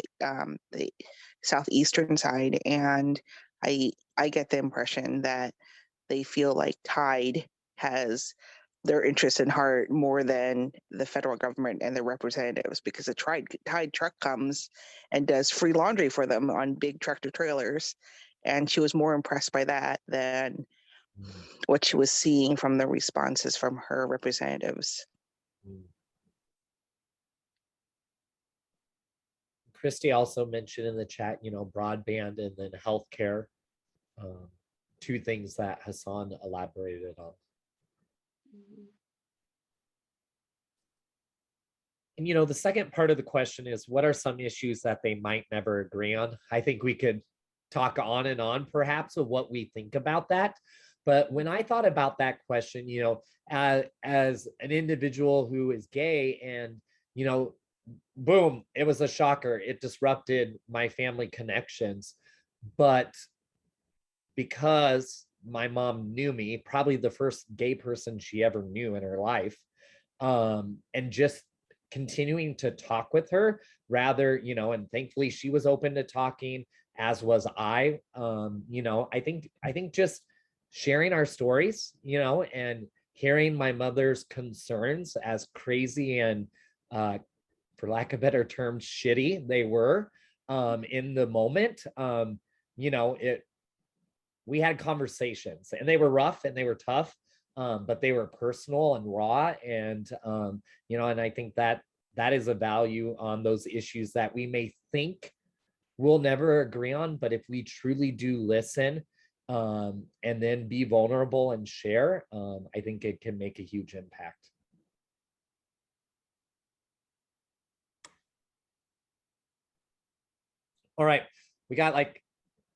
southeastern side. And I get the impression that they feel like Tide has their interest in heart more than the federal government and their representatives, because a Tide truck comes and does free laundry for them on big tractor trailers. And she was more impressed by that than what she was seeing from the responses from her representatives. Christy also mentioned in the chat, broadband and then healthcare. two things that Hassan elaborated on. And, you know, the second part of the question is, what are some issues that they might never agree on? I think we could talk on and on perhaps of what we think about that. But when I thought about that question, you know, as an individual who is gay and, you know, boom, it was a shocker. It disrupted my family connections. But because my mom knew me, probably the first gay person she ever knew in her life, and just continuing to talk with her rather, you know, and thankfully she was open to talking, as was I. You know, I think just sharing our stories, you know, and hearing my mother's concerns, as crazy and for lack of better terms, shitty they were in the moment. You know, we had conversations and they were rough and they were tough, but they were personal and raw. And, you know, and I think that is a value on those issues that we may think we'll never agree on, but if we truly do listen and then be vulnerable and share, I think it can make a huge impact. All right, we got like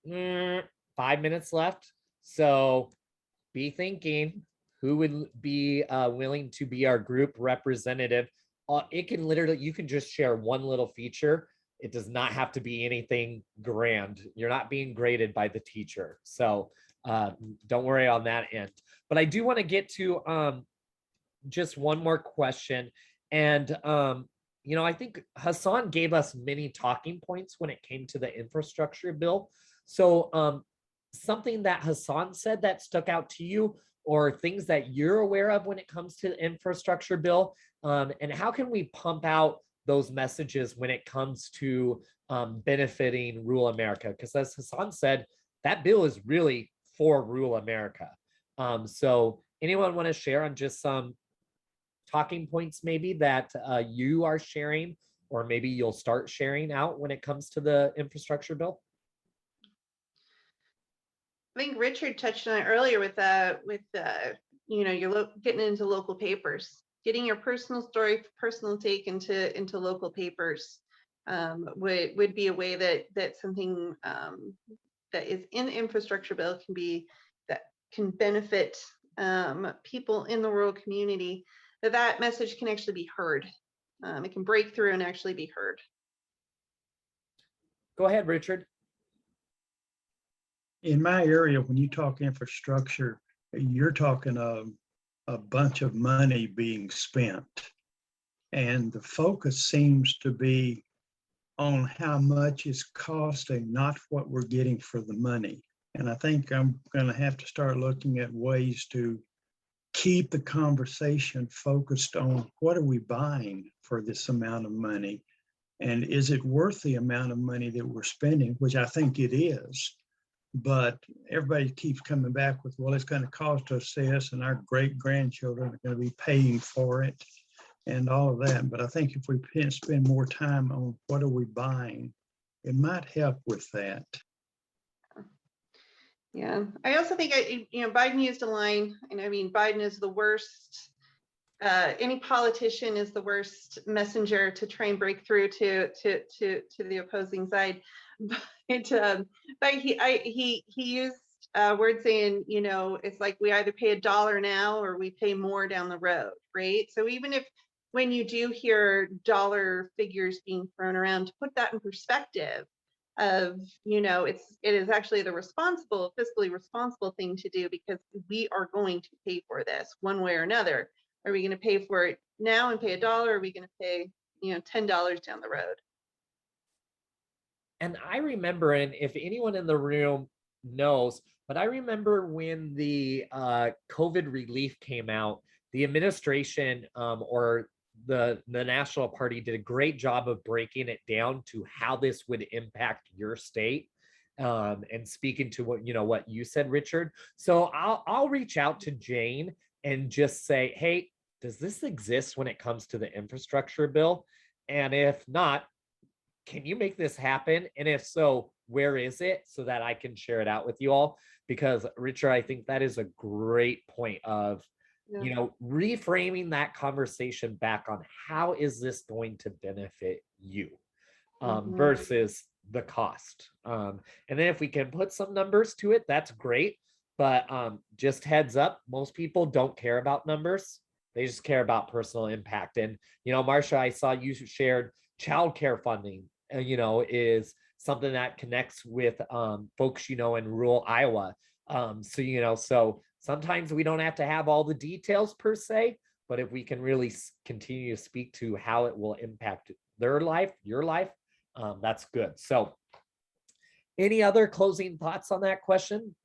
5 minutes left. So be thinking who would be willing to be our group representative. It can literally, you can just share one little feature. It does not have to be anything grand. You're not being graded by the teacher. So don't worry on that end. But I do want to get to just one more question. And, you know, I think Hassan gave us many talking points when it came to the infrastructure bill. So something that Hassan said that stuck out to you, or things that you're aware of when it comes to the infrastructure bill, and how can we pump out those messages when it comes to benefiting rural America? Because as Hassan said, that bill is really for rural America. So anyone want to share on just some talking points maybe that you are sharing, or maybe you'll start sharing out when it comes to the infrastructure bill? I think Richard touched on it earlier with you know, you're getting into local papers, getting your personal story, personal take into local papers would be a way that something that is in the infrastructure bill can benefit people in the rural community, that message can actually be heard. It can break through and actually be heard. Go ahead, Richard. In my area, when you talk infrastructure, you're talking a bunch of money being spent. And the focus seems to be on how much it's costing, not what we're getting for the money. And I think I'm going to have to start looking at ways to keep the conversation focused on what are we buying for this amount of money? And is it worth the amount of money that we're spending, which I think it is. But everybody keeps coming back with, well, it's going to cost us this, and our great-grandchildren are going to be paying for it and all of that. But I think if we spend more time on what are we buying, it might help with that. Yeah, I also think, you know, Biden used a line, and I mean, Biden is the worst, any politician is the worst messenger to try and break through to the opposing side. But he used words saying, you know, it's like we either pay $1 now or we pay more down the road, right? So even if when you do hear dollar figures being thrown around, to put that in perspective of, you know, it is actually the fiscally responsible thing to do, because we are going to pay for this one way or another. Are we going to pay for it now and pay $1? Or are we going to pay, you know, $10 down the road? And I remember, and if anyone in the room knows, but I remember when the COVID relief came out, the administration or the National Party did a great job of breaking it down to how this would impact your state, and speaking to what you said, Richard. So I'll reach out to Jane and just say, hey, does this exist when it comes to the infrastructure bill? And if not, can you make this happen? And if so, where is it, so that I can share it out with you all? because Richard, I think that is a great point of, you know, reframing that conversation back on how is this going to benefit you versus the cost. And then if we can put some numbers to it, that's great. But just heads up, most people don't care about numbers. They just care about personal impact. And, you know, Marcia, I saw you shared childcare funding, you know, is something that connects with folks, you know, in rural Iowa. So, you know, so sometimes we don't have to have all the details per se, but if we can really continue to speak to how it will impact their life, your life, that's good. So any other closing thoughts on that question?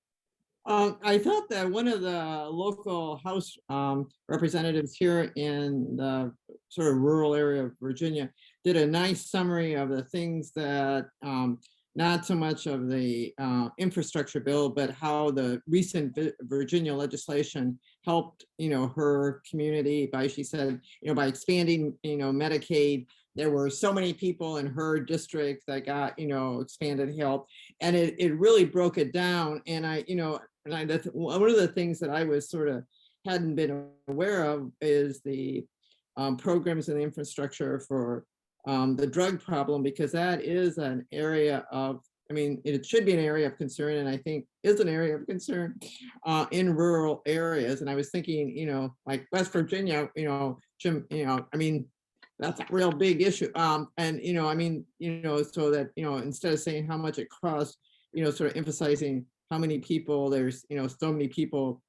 I thought that one of the local House representatives here in the sort of rural area of Virginia did a nice summary of the things that not so much of the infrastructure bill, but how the recent Virginia legislation helped, you know, her community by, she said, you know, by expanding, you know, Medicaid. There were so many people in her district that got, you know, expanded help, and it really broke it down. And I, you know, and that's one of the things that I was sort of hadn't been aware of is the programs and the infrastructure for the drug problem, because that is an area of, I mean, it should be an area of concern, and I think is an area of concern in rural areas. And I was thinking, you know, like West Virginia, you know, Jim, you know, I mean, that's a real big issue. And, you know, I mean, you know, so that, you know, instead of saying how much it costs, you know, sort of emphasizing how many people, there's, you know, so many people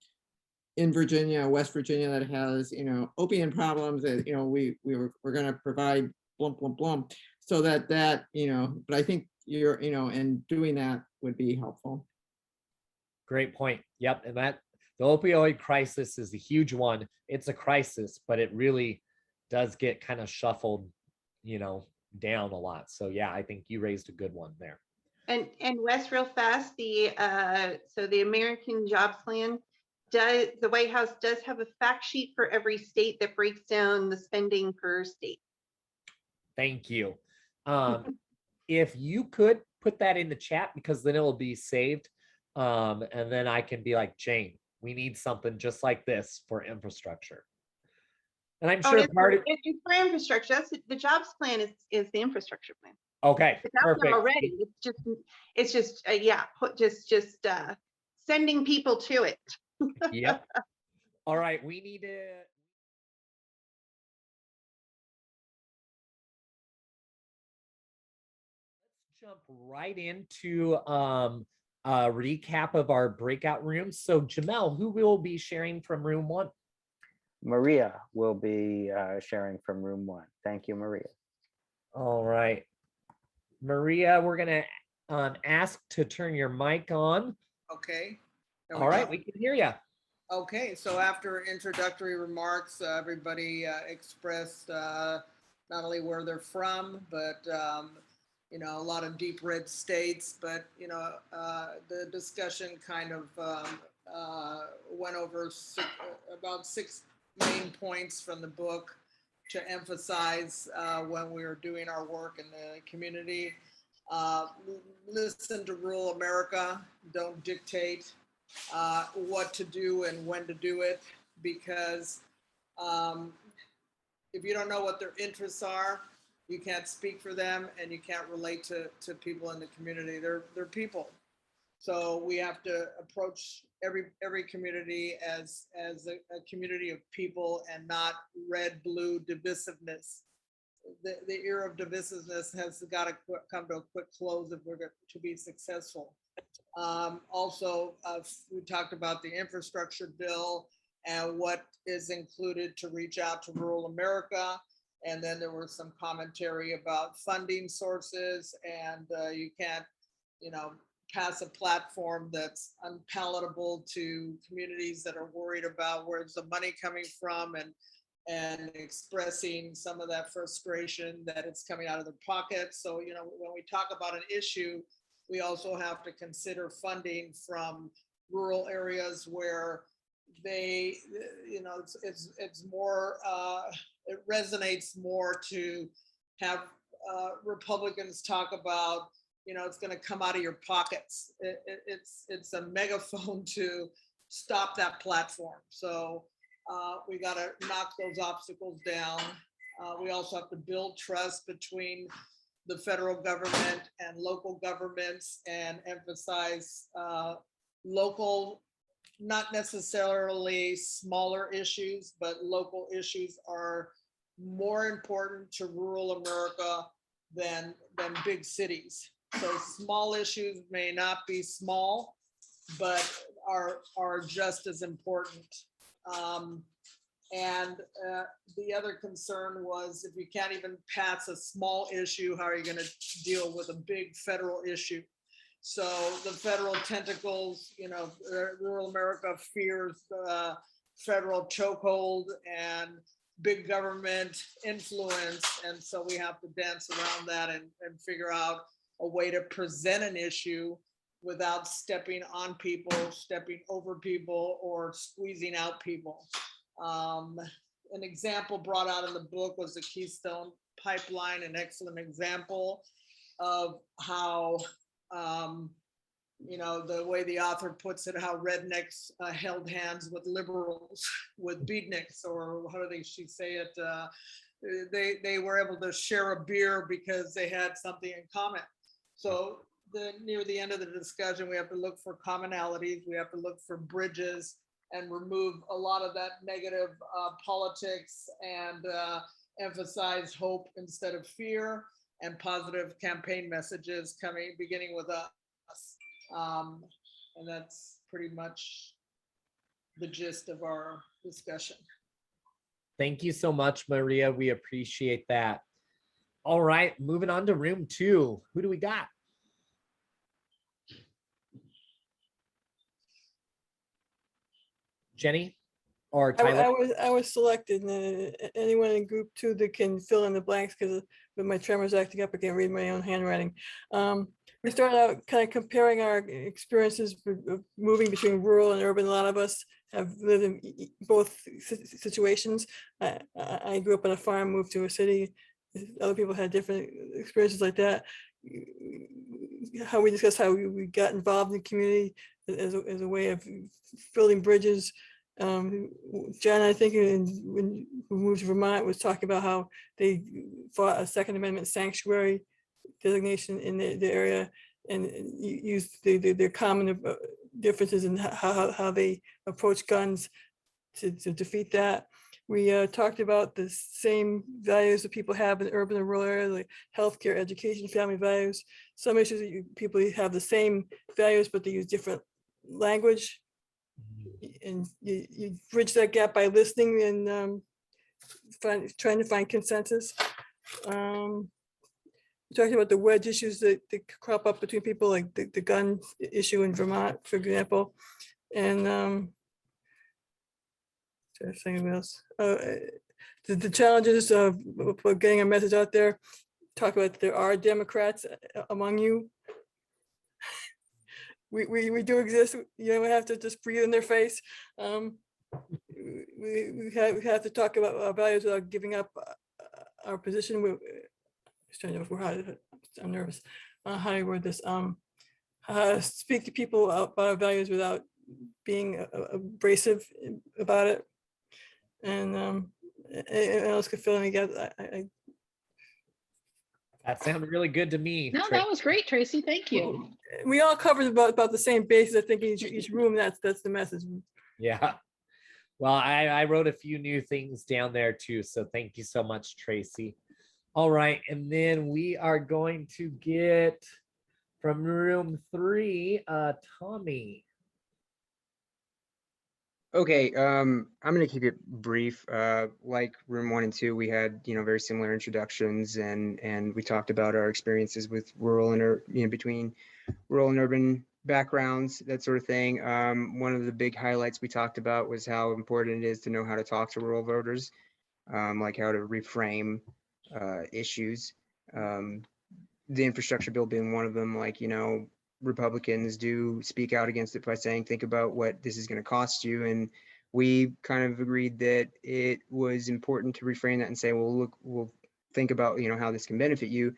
in Virginia, West Virginia, that has, you know, opiate problems that, you know, we're going to provide blump, blump, blump. So that, you know, but I think you're, you know, and doing that would be helpful. Great point. Yep. And that the opioid crisis is a huge one. It's a crisis, but it really does get kind of shuffled, you know, down a lot. So yeah, I think you raised a good one there. And Wes, real fast, so the American Jobs Plan the White House does have a fact sheet for every state that breaks down the spending per state. Thank you. If you could put that in the chat, because then it'll be saved. And then I can be like, Jane, we need something just like this for infrastructure. And I'm sure it's part of it's for infrastructure. That's the jobs plan is the infrastructure plan. Okay, It's out perfect. there already. It's just yeah, sending people to it. Yep. All right, we need to let's jump right into a recap of our breakout rooms. So Jamel, who will be sharing from room 1? Maria will be sharing from room 1. Thank you, Maria. All right. Maria, we're going to ask to turn your mic on. Okay. All right, we can hear you. Okay, so after introductory remarks, everybody expressed not only where they're from, but you know, a lot of deep red states, but you know, the discussion kind of went over about 6 main points from the book to emphasize when we were doing our work in the community. Listen to rural America, don't dictate what to do and when to do it, because if you don't know what their interests are, you can't speak for them and you can't relate to people in the community. They're people. So we have to approach every community as a community of people and not red, blue divisiveness. The era of divisiveness has got to come to a quick close if we're going to be successful. Also, we talked about the infrastructure bill and what is included to reach out to rural America. And then there was some commentary about funding sources, and you can't, you know, pass a platform that's unpalatable to communities that are worried about where's the money coming from, and expressing some of that frustration that it's coming out of their pockets. So, you know, when we talk about an issue, we also have to consider funding from rural areas where they, you know, it's more, it resonates more to have Republicans talk about it's going to come out of your pockets. It's a megaphone to stop that platform. So we got to knock those obstacles down. We also have to build trust between the federal government and local governments and emphasize local, not necessarily smaller issues, but local issues are more important to rural America than big cities. So small issues may not be small, but are just as important. And the other concern was, if you can't even pass a small issue, how are you going to deal with a big federal issue? So the federal tentacles, rural America fears federal chokehold and big government influence. And so we have to dance around that and figure out a way to present an issue without stepping on people, stepping over people, or squeezing out people. An example brought out in the book was the Keystone Pipeline, an excellent example of how, the way the author puts it, how rednecks held hands with liberals, with beatniks, or how do she say it? They were able to share a beer because they had something in common. So near the end of the discussion, we have to look for commonalities. We have to look for bridges and remove a lot of that negative politics and emphasize hope instead of fear, and positive campaign messages beginning with us. And that's pretty much the gist of our discussion. Thank you so much, Maria. We appreciate that. All right, moving on to room 2. Who do we got? Jenny or Tyler? I was selected. Anyone in group 2 that can fill in the blanks, because with my tremors acting up, I can't read my own handwriting. We started out kind of comparing our experiences of moving between rural and urban. A lot of us have lived in both situations. I grew up on a farm, moved to a city. Other people had different experiences like that. How we discussed how we got involved in the community as a way of building bridges. John, I think, when we moved to Vermont, was talking about how they fought a Second Amendment sanctuary designation in the area, and used their common differences in how they approach guns to defeat that. We talked about the same values that people have in urban and rural areas, like healthcare, education, family values. Some issues that people have the same values, but they use different language. And you bridge that gap by listening and trying to find consensus. We talked about the wedge issues that crop up between people, like the gun issue in Vermont, for example. And something else. The challenges of getting a message out there. Talk about there are Democrats among you. We do exist. We have to just breathe in their face. We have to talk about our values without giving up our position. I'm nervous. How do I word this? Speak to people about our values without being abrasive about it. And anyone else could fill in again. That sounded really good to me. No, that was great, Tracy. Thank you. We all covered about the same basis. I think each room, that's the message. Yeah. Well, I wrote a few new things down there too. So thank you so much, Tracy. All right. And then we are going to get from room 3, Tommy. Okay, I'm gonna keep it brief. Like room 1 and 2, we had very similar introductions, and we talked about our experiences with rural and between rural and urban backgrounds, that sort of thing. One of the big highlights we talked about was how important it is to know how to talk to rural voters, like how to reframe issues. The infrastructure bill being one of them, like Republicans do speak out against it by saying, think about what this is going to cost you. And we kind of agreed that it was important to reframe that and say, well, look, we'll think about, how this can benefit you.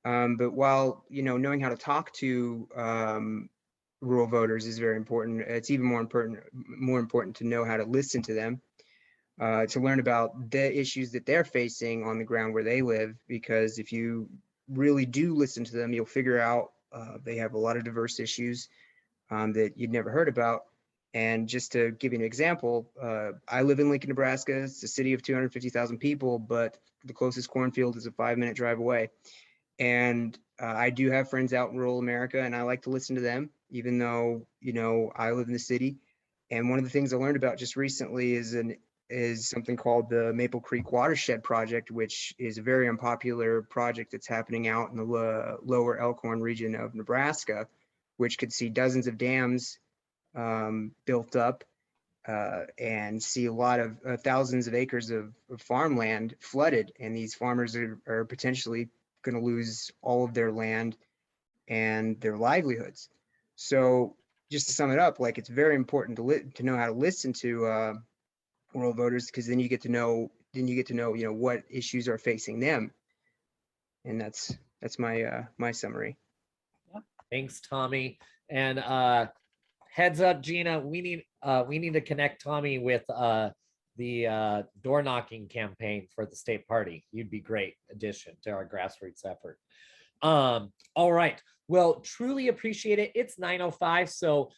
But while, knowing how to talk to rural voters is very important, it's even more important to know how to listen to them, to learn about the issues that they're facing on the ground where they live. Because if you really do listen to them, you'll figure out they have a lot of diverse issues that you'd never heard about. And just to give you an example, I live in Lincoln, Nebraska. It's a city of 250,000 people, but the closest cornfield is a 5-minute drive away. And I do have friends out in rural America, and I like to listen to them, even though, I live in the city. And one of the things I learned about just recently is something called the Maple Creek Watershed Project, which is a very unpopular project that's happening out in the lower Elkhorn region of Nebraska, which could see dozens of dams built up and see a lot of thousands of acres of farmland flooded. And these farmers are potentially going to lose all of their land and their livelihoods. So just to sum it up, like, it's very important to know how to listen to rural voters, because then you get to know what issues are facing them. And that's my my summary. Thanks, Tommy. And heads up, Gina, we need to connect Tommy with the door knocking campaign for the state party. You'd be great addition to our grassroots effort. All right. Well, truly appreciate it. It's 9:05. So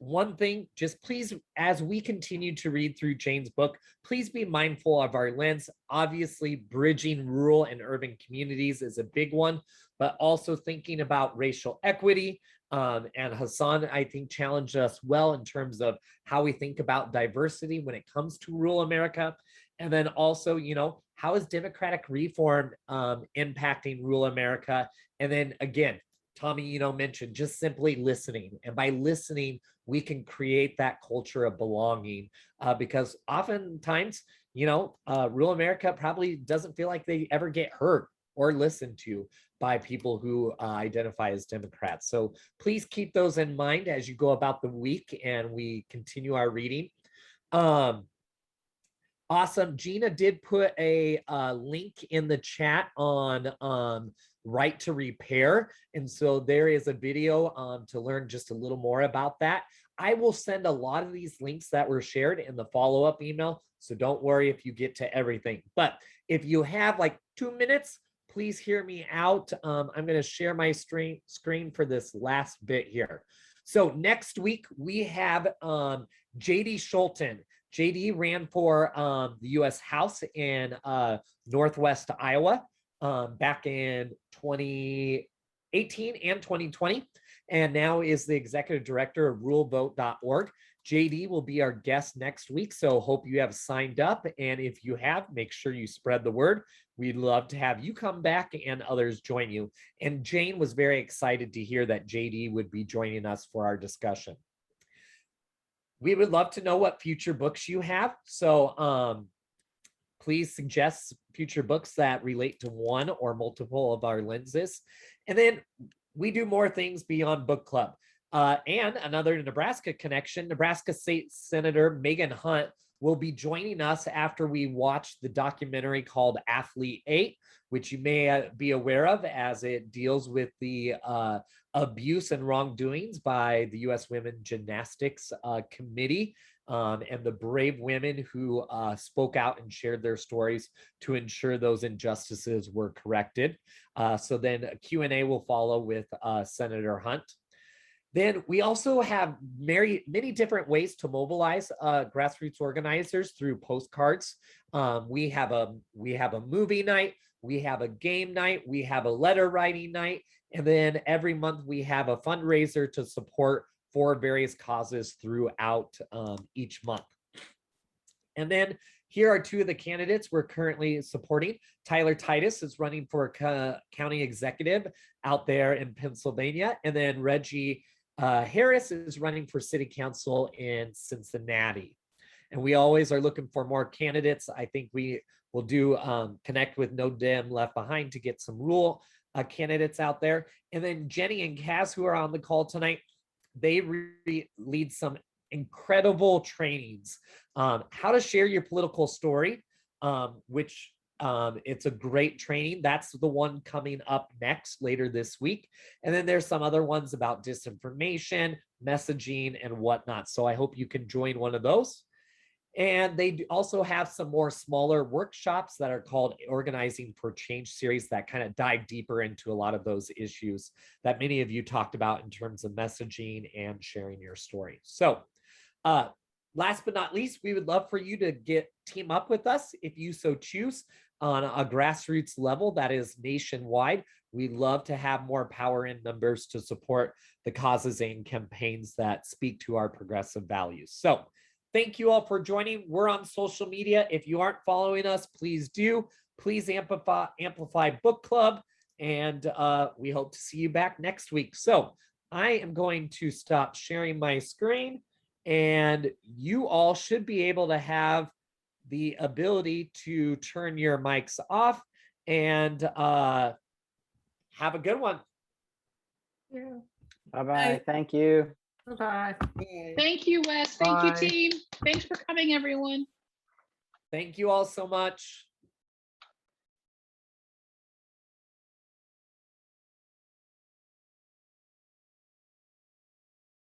one thing, just please, as we continue to read through Jane's book, please be mindful of our lens. Obviously, bridging rural and urban communities is a big one, but also thinking about racial equity. And Hassan, I think, challenged us well in terms of how we think about diversity when it comes to rural America. And then also, how is democratic reform impacting rural America? And then again, Tommy, mentioned just simply listening. And by listening, we can create that culture of belonging because oftentimes, rural America probably doesn't feel like they ever get heard or listened to by people who identify as Democrats. So please keep those in mind as you go about the week and we continue our reading. Awesome. Gina did put a link in the chat on right to repair. And so there is a video to learn just a little more about that. I will send a lot of these links that were shared in the follow-up email. So don't worry if you get to everything. But if you have like 2 minutes, please hear me out. I'm going to share my screen for this last bit here. So next week, we have JD Schulten. JD ran for the U.S. House in Northwest Iowa back in 2018 and 2020, and now is the executive director of ruralvote.org. JD will be our guest next week, so hope you have signed up. And if you have, make sure you spread the word. We'd love to have you come back and others join you. And Jane was very excited to hear that JD would be joining us for our discussion. We would love to know what future books you have. So please suggest future books that relate to one or multiple of our lenses. And then we do more things beyond book club. And another Nebraska connection, Nebraska State Senator Megan Hunt will be joining us after we watch the documentary called Athlete 8, which you may be aware of as it deals with the abuse and wrongdoings by the U.S. Women Gymnastics Committee and the brave women who spoke out and shared their stories to ensure those injustices were corrected. So then a Q&A will follow with Senator Hunt. Then we also have many different ways to mobilize grassroots organizers through postcards. We have a movie night, we have a game night, we have a letter writing night, and then every month we have a fundraiser to support for various causes throughout each month. And then here are two of the candidates we're currently supporting. Tyler Titus is running for county executive out there in Pennsylvania, and then Reggie Harris is running for city council in Cincinnati. And we always are looking for more candidates. I think we will do connect with No Dem Left Behind to get some rural candidates out there. And then Jenny and Cass, who are on the call tonight, they lead some incredible trainings. How to share your political story, which It's a great training. That's the one coming up next later this week. And then there's some other ones about disinformation, messaging, and whatnot. So I hope you can join one of those. And they also have some more smaller workshops that are called Organizing for Change series that kind of dive deeper into a lot of those issues that many of you talked about in terms of messaging and sharing your story. So last but not least, we would love for you to team up with us if you so choose on a grassroots level that is nationwide. We love to have more power in numbers to support the causes and campaigns that speak to our progressive values. So thank you all for joining. We're on social media. If you aren't following us, please do. Please amplify Book Club, and we hope to see you back next week. So I am going to stop sharing my screen, and you all should be able to have the ability to turn your mics off and have a good one. Yeah. Bye-bye. Thank you. Bye-bye. Thank you, Wes. Thank you, Bye. team. Thanks for coming, everyone. Thank you all so much.